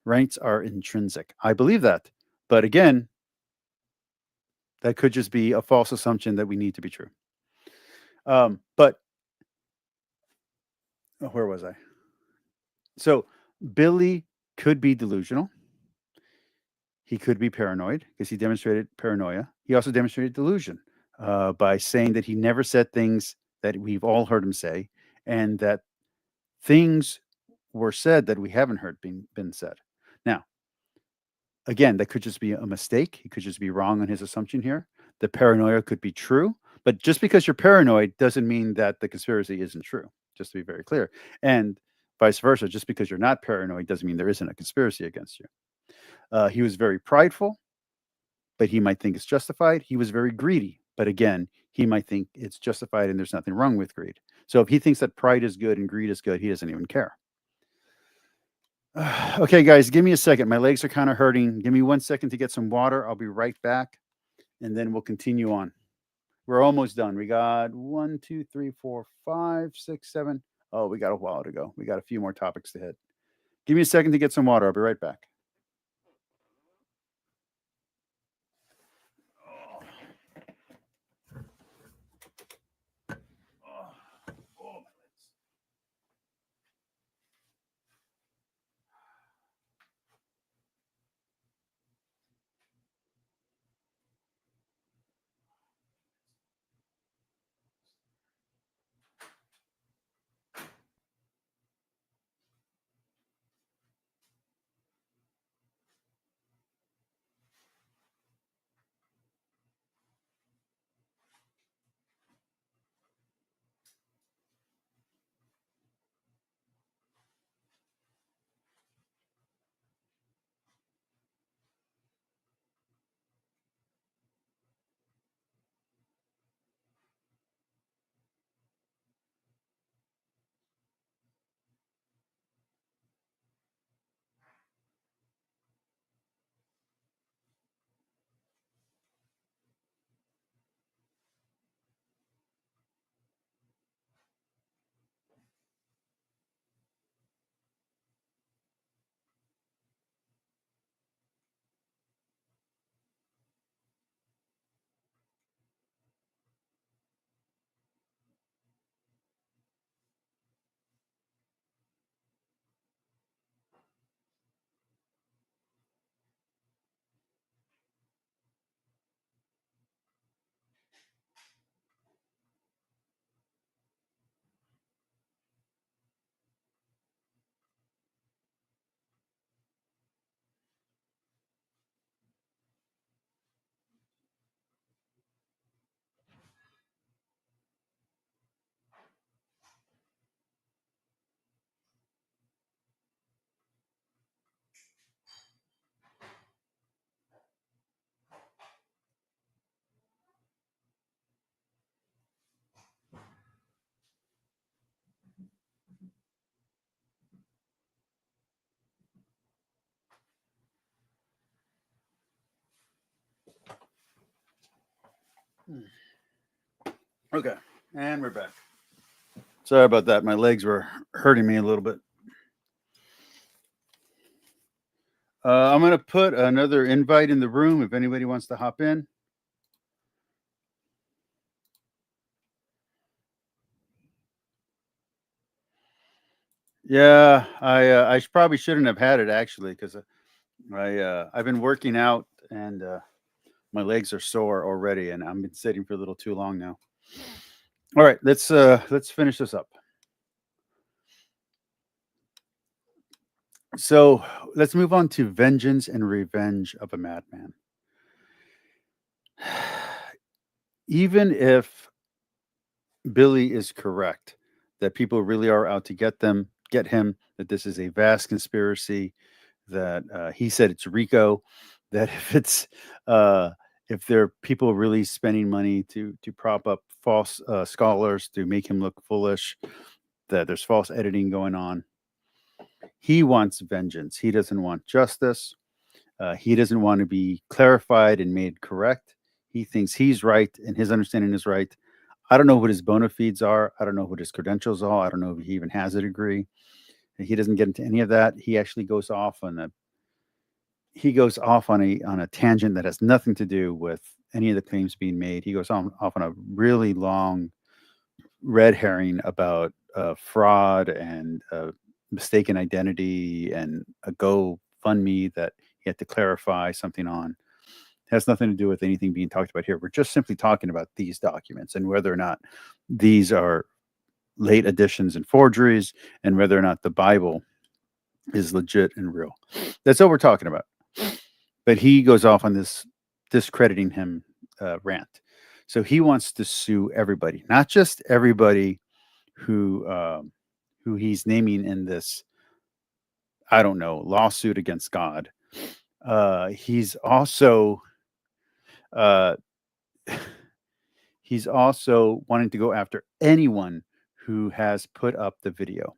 Rights are intrinsic. I believe that. But again, that could just be a false assumption that we need to be true. But where was I? So Billy could be delusional. He could be paranoid because he demonstrated paranoia. He also demonstrated delusion by saying that he never said things that we've all heard him say, and that things were said that we haven't heard been said. Now, again, that could just be a mistake. He could just be wrong on his assumption here. The paranoia could be true, but just because you're paranoid doesn't mean that the conspiracy isn't true. Just to be very clear, and vice versa. Just because you're not paranoid doesn't mean there isn't a conspiracy against you. He was very prideful, but he might think it's justified. He was very greedy, but again, he might think it's justified and there's nothing wrong with greed. So if he thinks that pride is good and greed is good, he doesn't even care. Okay, guys, give me a second. My legs are kind of hurting. Give me 1 second to get some water. I'll be right back, and then we'll continue on. We're almost done. We got 1, 2, 3, 4, 5, 6, 7. Oh, we got a while to go. We got a few more topics to hit. Give me a second to get some water. I'll be right back. Okay, and we're back. Sorry about that. My legs were hurting me a little bit. I'm going to put another invite in the room if anybody wants to hop in. Yeah, I probably shouldn't have had it actually because I've been working out and my legs are sore already, and I've been sitting for a little too long now. All right, let's finish this up. So let's move on to vengeance and revenge of a madman. Even if Billy is correct that people really are out to get him, that this is a vast conspiracy, that he said it's Rico, that if there are people really spending money to prop up false scholars to make him look foolish, that there's false editing going on. He wants vengeance. He doesn't want justice. He doesn't want to be clarified and made correct. He thinks he's right and his understanding is right. I don't know what his bona fides are. I don't know what his credentials are. I don't know if he even has a degree. He doesn't get into any of that. He actually goes off on a tangent that has nothing to do with any of the claims being made. He goes off on a really long red herring about fraud and mistaken identity and a GoFundMe that he had to clarify something on. It has nothing to do with anything being talked about here. We're just simply talking about these documents and whether or not these are late additions and forgeries and whether or not the Bible is legit and real. That's all we're talking about. But he goes off on this discrediting him rant. So he wants to sue everybody, not just everybody who he's naming in this, I don't know, lawsuit against God. He's also uh, he's also wanting to go after anyone who has put up the video,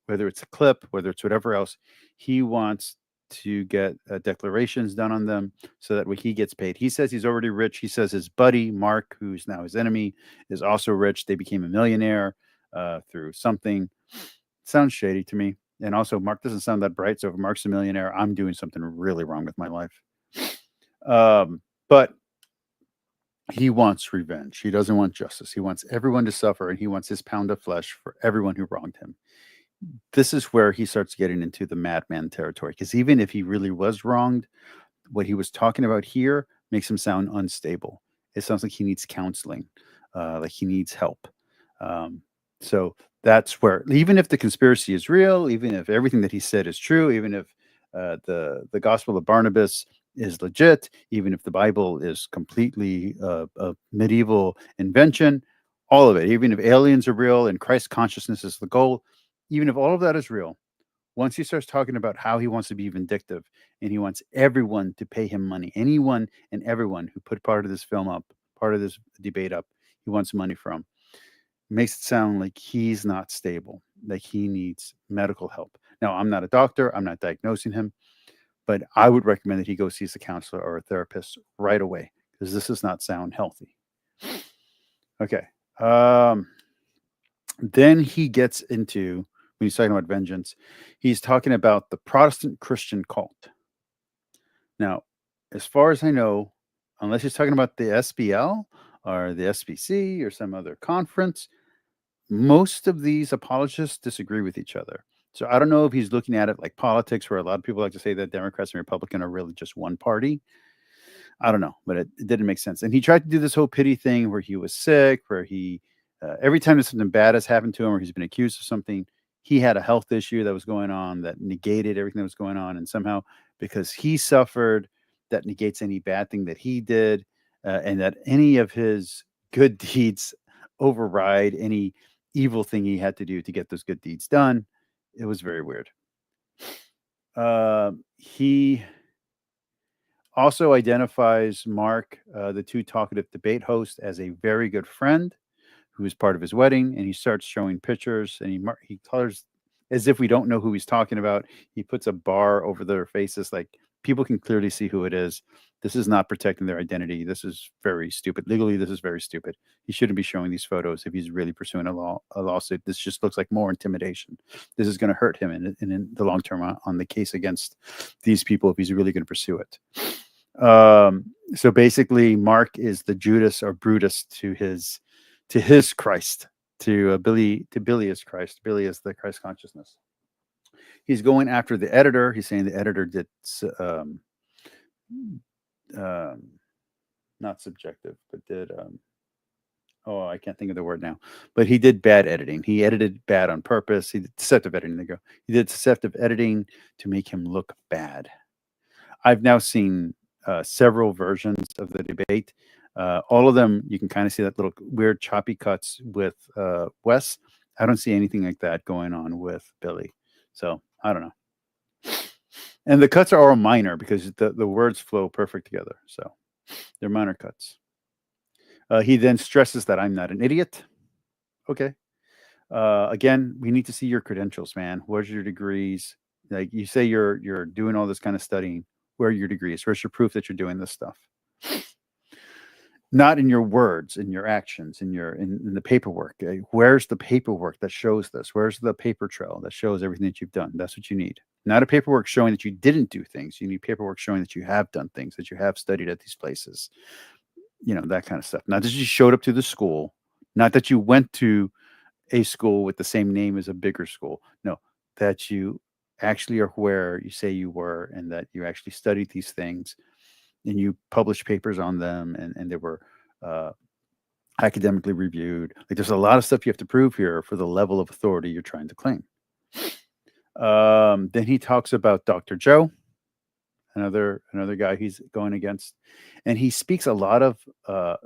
whether it's a clip, whether it's whatever else. He wants to get declarations done on them so that way he gets paid. He says he's already rich. He says his buddy, Mark, who's now his enemy, is also rich. They became a millionaire through something. Sounds shady to me. And also, Mark doesn't sound that bright. So if Mark's a millionaire, I'm doing something really wrong with my life. But he wants revenge. He doesn't want justice. He wants everyone to suffer, and he wants his pound of flesh for everyone who wronged him. This is where he starts getting into the madman territory. Because even if he really was wronged, what he was talking about here makes him sound unstable. It sounds like he needs counseling, like he needs help. So that's where, even if the conspiracy is real, even if everything that he said is true, even if the Gospel of Barnabas is legit, even if the Bible is completely a medieval invention, all of it, even if aliens are real and Christ consciousness is the goal, even if all of that is real, once he starts talking about how he wants to be vindictive and he wants everyone to pay him money, anyone and everyone who put part of this film up, part of this debate up, he wants money from, makes it sound like he's not stable, like he needs medical help. Now, I'm not a doctor, I'm not diagnosing him, but I would recommend that he go see a counselor or a therapist right away because this does not sound healthy. Okay. Then he gets into, when he's talking about vengeance, he's talking about the Protestant Christian cult. Now, as far as I know, unless he's talking about the SBL or the SBC or some other conference, most of these apologists disagree with each other. So I don't know if he's looking at it like politics, where a lot of people like to say that Democrats and Republican are really just one party. I don't know, but it didn't make sense. And he tried to do this whole pity thing where he was sick, where he, every time that something bad has happened to him or he's been accused of something, he had a health issue that was going on that negated everything that was going on. And somehow, because he suffered, that negates any bad thing that he did, and that any of his good deeds override any evil thing he had to do to get those good deeds done. It was very weird. He also identifies Mark, the too talkative debate host, as a very good friend who is part of his wedding, and he starts showing pictures, and he colors as if we don't know who he's talking about. He puts a bar over their faces, like people can clearly see who it is. This is not protecting their identity. This is very stupid. Legally, this is very stupid. He shouldn't be showing these photos if he's really pursuing a lawsuit. This just looks like more intimidation. This is going to hurt him in the long term on the case against these people if he's really going to pursue it. So basically, Mark is the Judas or Brutus to his Christ, to Billy is Christ. Billy is the Christ consciousness. He's going after the editor. He's saying the editor did not subjective, but did oh, I can't think of the word now. But he did bad editing. He edited bad on purpose. He did deceptive editing. There you go. He did deceptive editing to make him look bad. I've now seen several versions of the debate. All of them, you can kind of see that little weird choppy cuts with Wes. I don't see anything like that going on with Billy. So I don't know. And the cuts are all minor because the words flow perfect together. So they're minor cuts. He then stresses that I'm not an idiot. Okay. Again, we need to see your credentials, man. Where's your degrees? Like you say you're doing all this kind of studying. Where are your degrees? Where's your proof that you're doing this stuff? not in your words, in your actions, in the paperwork. Where's the paperwork that shows this? Where's the paper trail that shows everything that you've done? That's what you need. Not a paperwork showing that you didn't do things. You need paperwork showing that you have done things, that you have studied at these places, that kind of stuff. Not that you showed up to the school, not that you went to a school with the same name as a bigger school. No, that you actually are where you say you were, and that you actually studied these things and you published papers on them, and they were uh, academically reviewed. Like, there's a lot of stuff you have to prove here for the level of authority you're trying to claim. Then he talks about Dr. Joe, another guy he's going against, and he speaks a lot of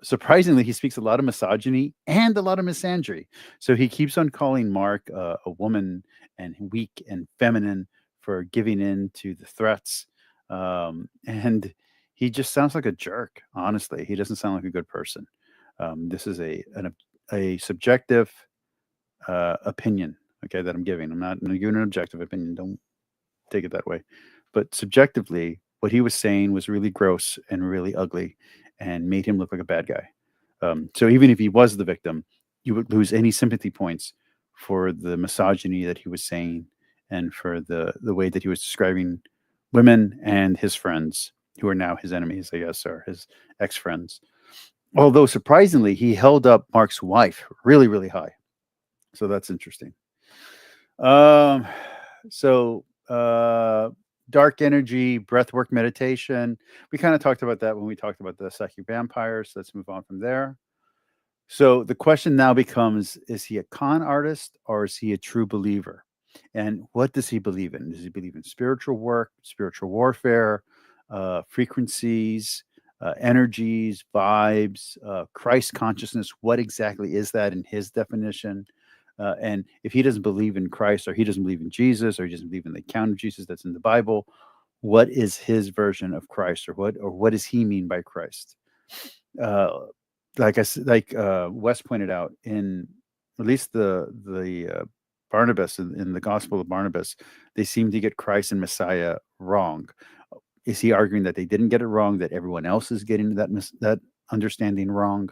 surprisingly, he speaks a lot of misogyny and a lot of misandry. So he keeps on calling Mark a woman and weak and feminine for giving in to the threats, and he just sounds like a jerk. Honestly, he doesn't sound like a good person. This is a subjective opinion, okay, that I'm giving. I'm not giving an objective opinion. Don't take it that way. But subjectively, what he was saying was really gross and really ugly and made him look like a bad guy. So even if he was the victim, you would lose any sympathy points for the misogyny that he was saying and for the way that he was describing women and his friends, who are now his enemies, I guess, or his ex friends. Although surprisingly, he held up Mark's wife really, really high. So that's interesting. Um, so dark energy, breathwork meditation. We kind of talked about that when we talked about the psychic vampires. Let's move on from there. So the question now becomes, is he a con artist or is he a true believer? And what does he believe in? Does he believe in spiritual work, spiritual warfare, frequencies, energies, vibes, Christ consciousness? What exactly is that in his definition? And if he doesn't believe in Christ, or he doesn't believe in Jesus, or he doesn't believe in the account of Jesus that's in the Bible, what is his version of Christ, or what does he mean by Christ? Uh, like Wes pointed out, in at least the Barnabas, in the Gospel of Barnabas, they seem to get Christ and Messiah wrong. Is he arguing that they didn't get it wrong, that everyone else is getting that understanding wrong?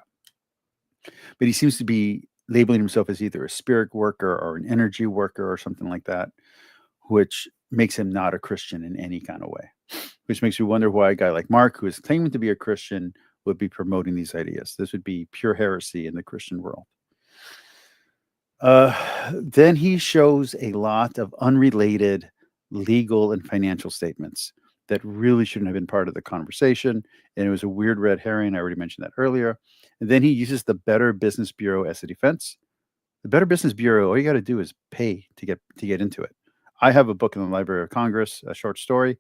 But he seems to be labeling himself as either a spirit worker or an energy worker or something like that, which makes him not a Christian in any kind of way. Which makes me wonder why a guy like Mark, who is claiming to be a Christian, would be promoting these ideas. This would be pure heresy in the Christian world. Then he shows a lot of unrelated legal and financial statements that really shouldn't have been part of the conversation. And it was a weird red herring. I already mentioned that earlier. And then he uses the Better Business Bureau as a defense. The Better Business Bureau, all you got to do is pay to get into it. I have a book in the Library of Congress, a short story.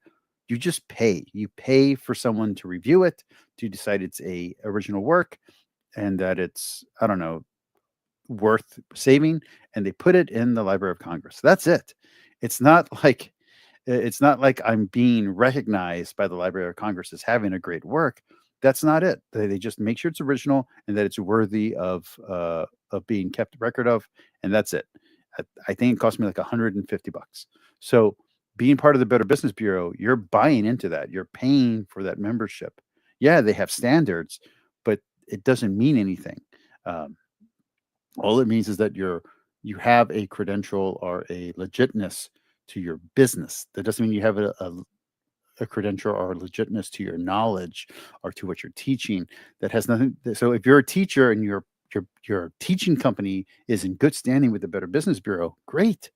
You just pay. You pay for someone to review it, to decide it's a original work, and that it's, I don't know, worth saving, and they put it in the Library of Congress. That's it. It's not like I'm being recognized by the Library of Congress as having a great work. That's not it. They just make sure it's original and that it's worthy of being kept record of, and that's it. I think it cost me like $150. So being part of the Better Business Bureau, you're buying into that. You're paying for that membership. Yeah, they have standards, but it doesn't mean anything. Um, all it means is that you have a credential or a legitness to your business. That doesn't mean you have a credential or legitness to your knowledge or to what you're teaching. That has nothing. So if you're a teacher and your teaching company is in good standing with the Better Business Bureau, great.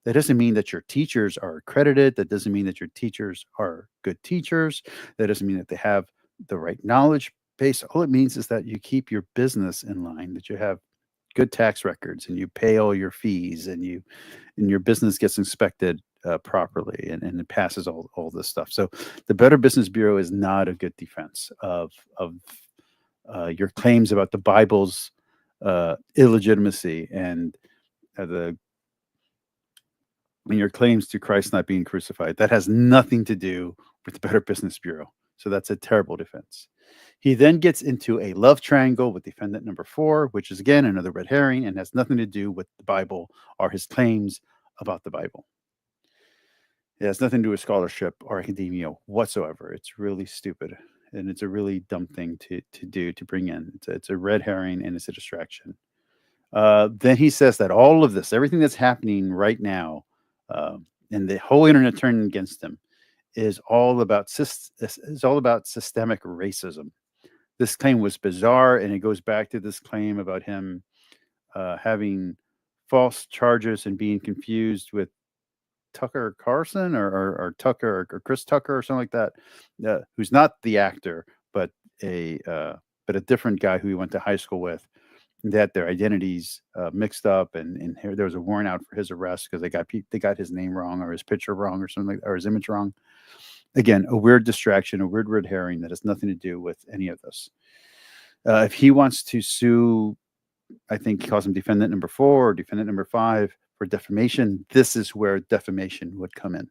That doesn't mean that your teachers are accredited. That doesn't mean that your teachers are good teachers. That doesn't mean that they have the right knowledge base. All it means is that you keep your business in line, that you have good tax records and you pay all your fees, and your business gets inspected properly, and it passes all this stuff. So the Better Business Bureau is not a good defense of your claims about the Bible's illegitimacy the and your claims to Christ not being crucified. That has nothing to do with the Better Business Bureau. So that's a terrible defense. He then gets into a love triangle with defendant number 4, which is again another red herring and has nothing to do with the Bible or his claims about the Bible. It has nothing to do with scholarship or academia whatsoever. It's really stupid. and it's a really dumb thing to do to bring in. It's a red herring and it's a distraction. Then he says that all of this, everything that's happening right now, and the whole internet turning against him, is all about systemic racism. This claim was bizarre, and it goes back to this claim about him having false charges and being confused with Tucker Carson or Tucker or Chris Tucker or something like that, who's not the actor, but a but a different guy who he went to high school with. That their identities mixed up, and here there was a warrant out for his arrest because they got his name wrong or his picture wrong or something or his image wrong. Again, a weird distraction, a weird red herring that has nothing to do with any of this. If he wants to sue, I think he calls him defendant number 4 or defendant number 5 for defamation. This is where defamation would come in.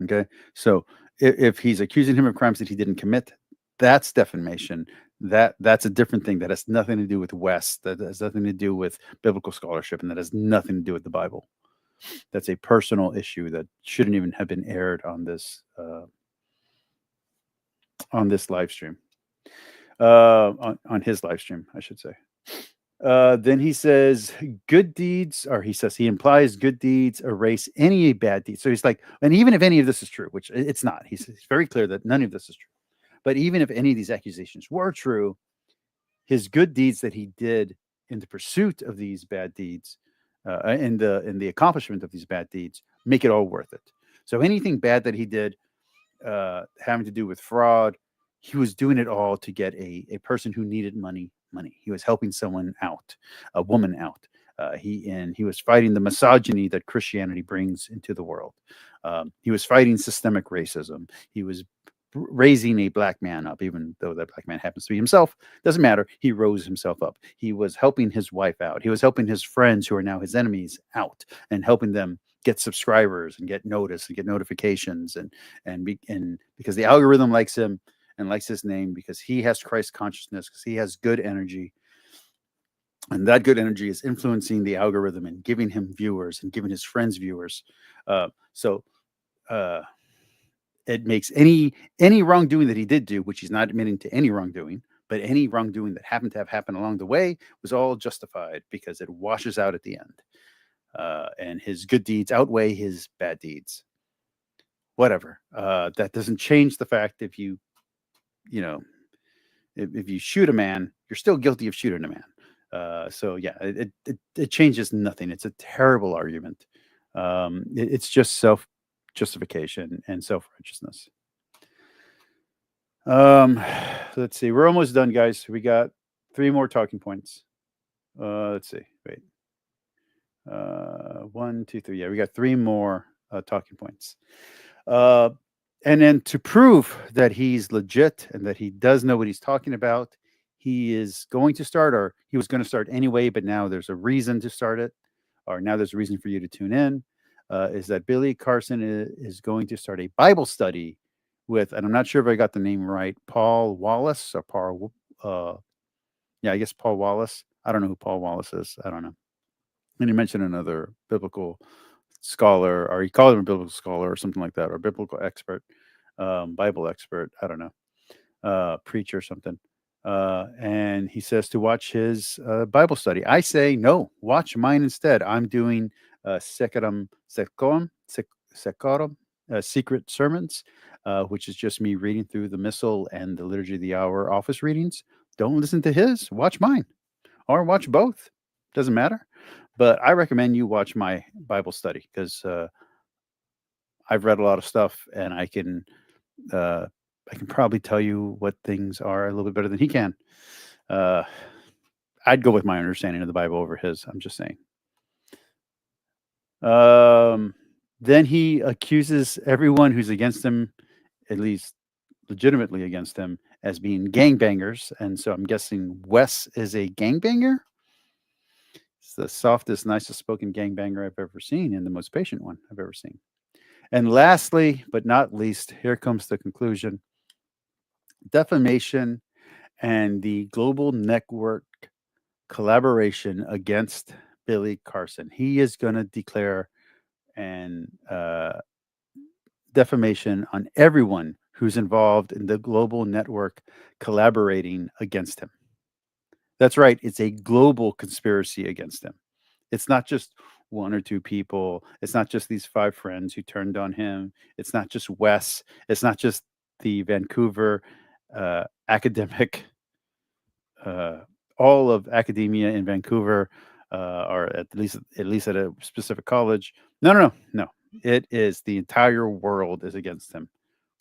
Okay, so if he's accusing him of crimes that he didn't commit, that's defamation. That's a different thing. That has nothing to do with West. That has nothing to do with biblical scholarship, and that has nothing to do with the Bible. That's a personal issue that shouldn't even have been aired on this live stream, on his live stream, I should say. Then he says good deeds, or he implies good deeds erase any bad deeds. So he's like, and even if any of this is true, which it's not, he's very clear that none of this is true. But even if any of these accusations were true, his good deeds that he did in the pursuit of these bad deeds, in the accomplishment of these bad deeds, make it all worth it. So anything bad that he did, having to do with fraud, he was doing it all to get a person who needed money. He was helping someone out, a woman out. He was fighting the misogyny that Christianity brings into the world. He was fighting systemic racism. He was raising a black man up, even though that black man happens to be himself. Doesn't matter. He rose himself up. He was helping his wife out. He was helping his friends who are now his enemies out, and helping them get subscribers and get notice and get notifications, and because the algorithm likes him and likes his name, because he has Christ consciousness, because he has good energy, and that good energy is influencing the algorithm and giving him viewers and giving his friends viewers. So it makes any wrongdoing that he did do, which he's not admitting to any wrongdoing, but any wrongdoing that happened to have happened along the way, was all justified because it washes out at the end. And his good deeds outweigh his bad deeds. Whatever. That doesn't change the fact if you shoot a man, you're still guilty of shooting a man. So yeah, it changes nothing. It's a terrible argument. It's just self justification and self righteousness. Let's see. We're almost done, guys. We got 3 more talking points. Let's see. Wait. 1, 2, 3. Yeah, we got 3 more talking points. And then to prove that he's legit and that he does know what he's talking about, he is going to start, or he was going to start anyway, but now there's a reason to start it, or now there's a reason for you to tune in, is that Billy Carson is going to start a Bible study with, and I'm not sure if I got the name right, Paul Wallace or Paul, I guess Paul Wallace. I don't know who Paul Wallace is. I don't know. And he mentioned another biblical scholar, or he called him a biblical scholar or something like that, or biblical expert, Bible expert. I don't know, preacher or something. And he says to watch his Bible study. I say no, watch mine instead. I'm doing Secorum, Secret Sermons, which is just me reading through the Missal and the Liturgy of the Hour office readings. Don't listen to his. Watch mine, or watch both. Doesn't matter. But I recommend you watch my Bible study, because I've read a lot of stuff, and I can probably tell you what things are a little bit better than he can. I'd go with my understanding of the Bible over his. I'm just saying. Then he accuses everyone who's against him, at least legitimately against him, as being gangbangers. And so I'm guessing Wes is a gangbanger. It's the softest, nicest spoken gangbanger I've ever seen, and the most patient one I've ever seen. And lastly, but not least, here comes the conclusion. Defamation and the global network collaboration against Billy Carson. He is going to declare an defamation on everyone who's involved in the global network collaborating against him. That's right, it's a global conspiracy against him. It's not just one or two people. It's not just these five friends who turned on him. It's not just Wes. It's not just the Vancouver academic, uh, all of academia in Vancouver, or at least at a specific college. No, no, no, no. It is the entire world is against him,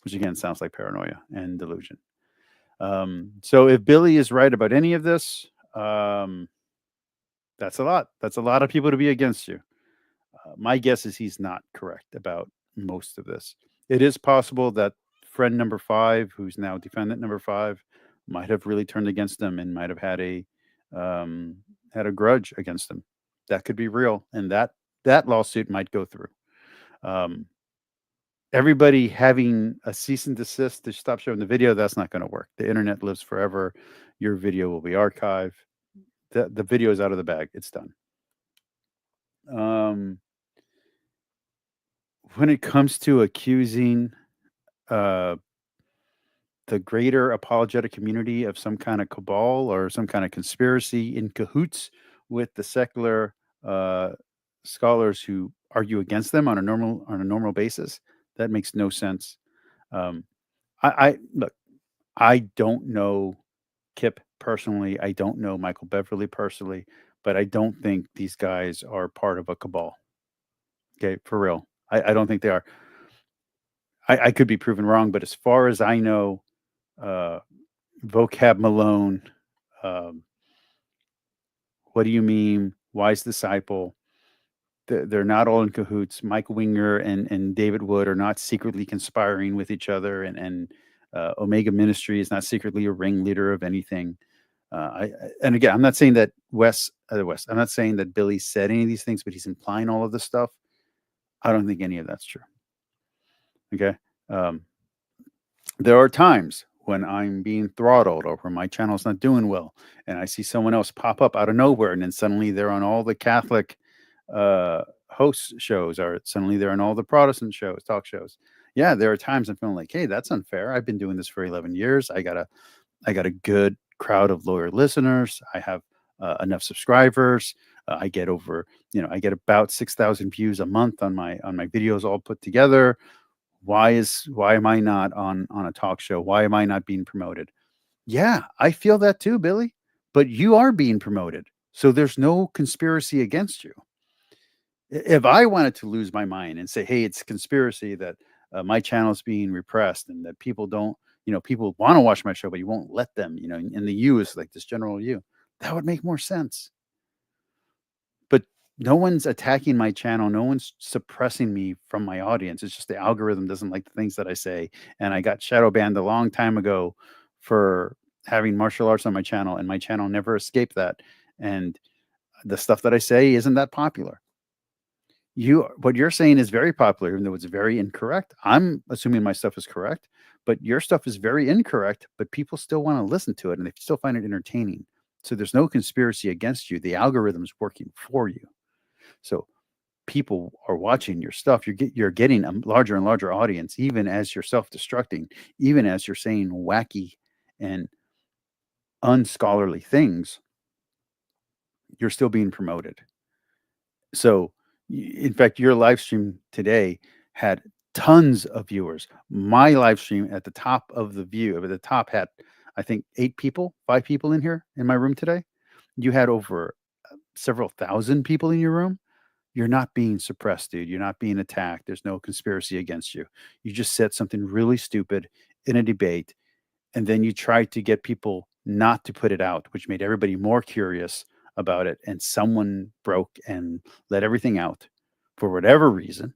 which again sounds like paranoia and delusion. So if Billy is right about any of this, um, that's a lot. That's a lot of people to be against you. My guess is he's not correct about most of this. It is possible that friend number five, who's now defendant number five, might have really turned against him and might have um, had a grudge against him. That could be real, and that lawsuit might go through. Um, Everybody having a cease and desist to stop showing the video, that's not going to work. The internet lives forever. Your video will be archived. The video is out of the bag. It's done. Um, when it comes to accusing uh, the greater apologetic community of some kind of cabal or some kind of conspiracy in cahoots with the secular uh, scholars who argue against them on a normal basis, that makes no sense. Um, I look, I don't know Kip personally. I don't know Michael Beverly personally, but I don't think these guys are part of a cabal. Okay, for real. I don't think they are. I could be proven wrong, but as far as I know, uh, Vocab Malone, um, What Do You Mean? Wise Disciple. They're not all in cahoots. Mike Winger and David Wood are not secretly conspiring with each other, and Omega Ministry is not secretly a ringleader of anything. And again, I'm not saying that Wes. I'm not saying that Billy said any of these things, but he's implying all of this stuff. I don't think any of that's true. Okay. Um, there are times when I'm being throttled or when my channel's not doing well, and I see someone else pop up out of nowhere, and then suddenly they're on all the Catholic host shows, or suddenly they're on all the Protestant shows, talk shows. Yeah, there are times I'm feeling like, hey, that's unfair. I've been doing this for 11 years. I got a good crowd of loyal listeners. I have enough subscribers. I get about 6,000 views a month on my videos all put together. Why am I not on a talk show? Why am I not being promoted? Yeah, I feel that too, Billy. But you are being promoted. So there's no conspiracy against you. If I wanted to lose my mind and say, "Hey, it's conspiracy that my channel is being repressed and that people don't, people want to watch my show, but you won't let them," and the you is like this general you, that would make more sense. But no one's attacking my channel. No one's suppressing me from my audience. It's just the algorithm doesn't like the things that I say. And I got shadow banned a long time ago for having martial arts on my channel, and my channel never escaped that. And the stuff that I say isn't that popular. What you're saying is very popular, even though it's very incorrect. I'm assuming my stuff is correct, but your stuff is very incorrect, but people still want to listen to it and they still find it entertaining. So there's no conspiracy against you. The algorithm's working for you. So people are watching your stuff. You're getting a larger and larger audience, even as you're self-destructing, even as you're saying wacky and unscholarly things, you're still being promoted. So, in fact, your live stream today had tons of viewers. My live stream at the top of the view, at the top had, I think, 8 people, 5 people in here in my room today. You had over several thousand people in your room. You're not being suppressed, dude. You're not being attacked. There's no conspiracy against you. You just said something really stupid in a debate, and then you tried to get people not to put it out, which made everybody more curious about it. And someone broke and let everything out for whatever reason.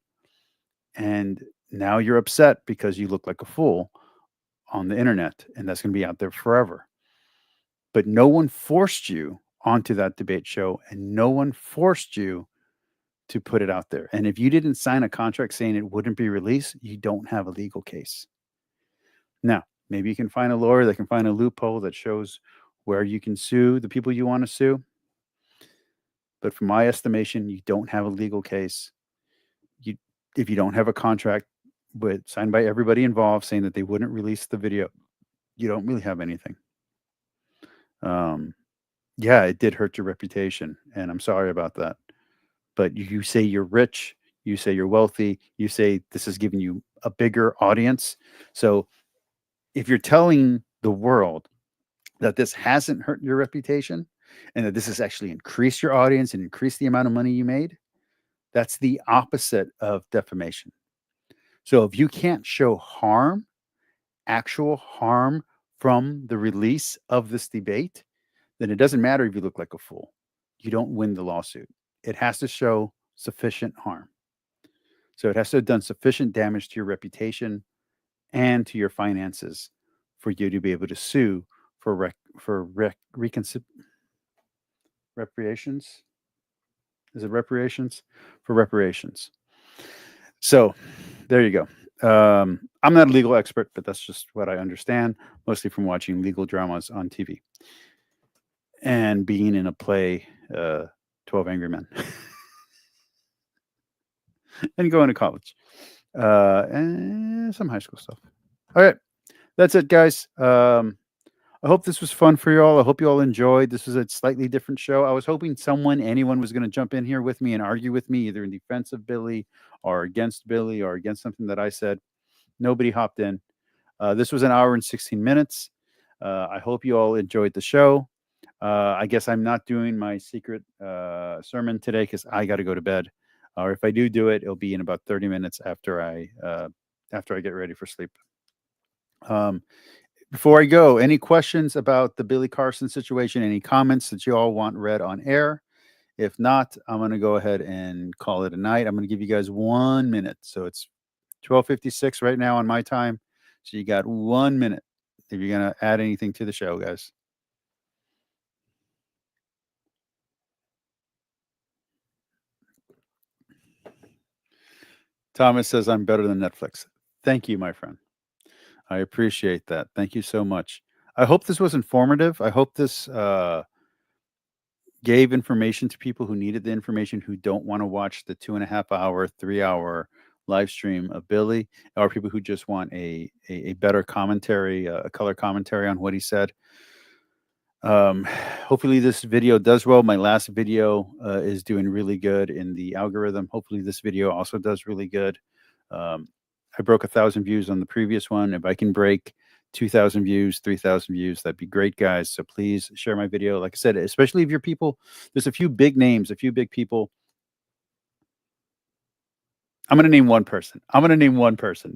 And now you're upset because you look like a fool on the internet, and that's going to be out there forever. But no one forced you onto that debate show, and no one forced you to put it out there. And if you didn't sign a contract saying it wouldn't be released, you don't have a legal case. Now, maybe you can find a lawyer that can find a loophole that shows where you can sue the people you want to sue. But from my estimation, you don't have a legal case. You, if you don't have a contract signed by everybody involved, saying that they wouldn't release the video. You don't really have anything. Yeah, it did hurt your reputation, and I'm sorry about that. But you say you're rich, you say you're wealthy, you say this is giving you a bigger audience. So if you're telling the world that this hasn't hurt your reputation and that this has actually increased your audience and increased the amount of money you made, that's the opposite of defamation. So if you can't show harm, actual harm from the release of this debate, then it doesn't matter if you look like a fool. You don't win the lawsuit. It has to show sufficient harm. So it has to have done sufficient damage to your reputation and to your finances for you to be able to sue for reparations. Is it reparations? For reparations. So there you go. I'm not a legal expert, but that's just what I understand, mostly from watching legal dramas on TV and being in a play, 12 Angry Men, and going to college, and some high school stuff. All right, that's it, guys. I hope this was fun for you all. I hope you all enjoyed. This was a slightly different show. I was hoping anyone was going to jump in here with me and argue with me, either in defense of Billy or against something that I said. Nobody hopped in. This was an hour and 16 minutes. I hope you all enjoyed the show. I guess I'm not doing my secret sermon today because I got to go to bed. Or if I do it, it'll be in about 30 minutes after I get ready for sleep. Before I go, any questions about the Billy Carson situation? Any comments that you all want read on air? If not, I'm going to go ahead and call it a night. I'm going to give you guys 1 minute. So it's 12:56 right now on my time. So you got 1 minute if you're going to add anything to the show, guys. Thomas says I'm better than Netflix. Thank you, my friend. I appreciate that. Thank you so much. I hope this was informative. I hope this gave information to people who needed the information, who don't want to watch the 2.5 hour, 3 hour live stream of Billy, or people who just want a better commentary, a color commentary on what he said. Hopefully this video does well. My last video is doing really good in the algorithm. Hopefully this video also does really good. I broke 1,000 views on the previous one. If I can break 2,000 views, 3,000 views, that'd be great, guys. So please share my video. Like I said, especially if you're people, there's a few big names, a few big people. I'm going to name one person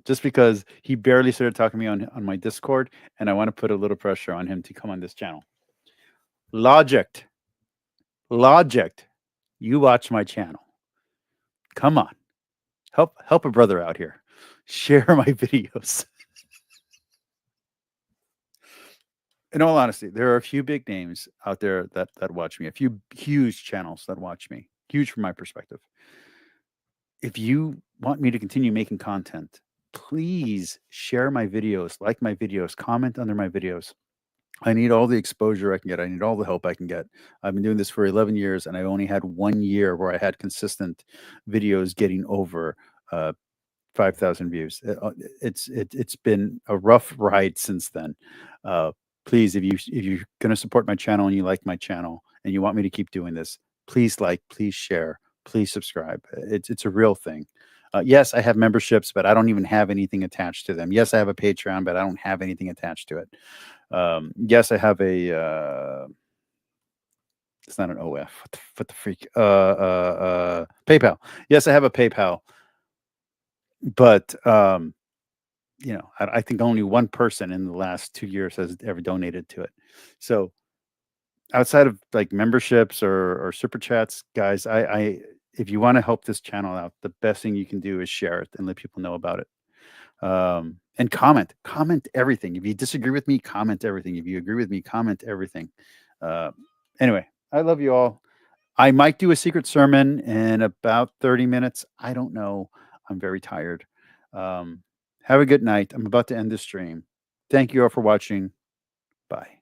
just because he barely started talking to me on my Discord, and I want to put a little pressure on him to come on this channel. Logic, you watch my channel. Come on. Help a brother out here. Share my videos. In all honesty, there are a few big names out there that watch me, a few huge channels that watch me, huge from my perspective. If you want me to continue making content, please share my videos, like my videos, comment under my videos. I need all the exposure I can get. I need all the help I can get. I've been doing this for 11 years, and I only had 1 year where I had consistent videos getting over 5,000 views. It's been a rough ride since then. Please, if you're going to support my channel and you like my channel and you want me to keep doing this, please like, please share, please subscribe. It's a real thing. Yes, I have memberships, but I don't even have anything attached to them. Yes, I have a Patreon, but I don't have anything attached to it. Yes, I have a it's not an OF. What the freak? PayPal. Yes, I have a PayPal, but I think only one person in the last 2 years has ever donated to it. So outside of like memberships or super chats, guys, I if you want to help this channel out, the best thing you can do is share it and let people know about it. And comment everything. If you disagree with me, comment everything. If you agree with me, comment everything. Anyway, I love you all. I might do a secret sermon in about 30 minutes. I don't know. I'm very tired. Have a good night. I'm about to end the stream. Thank you all for watching. Bye.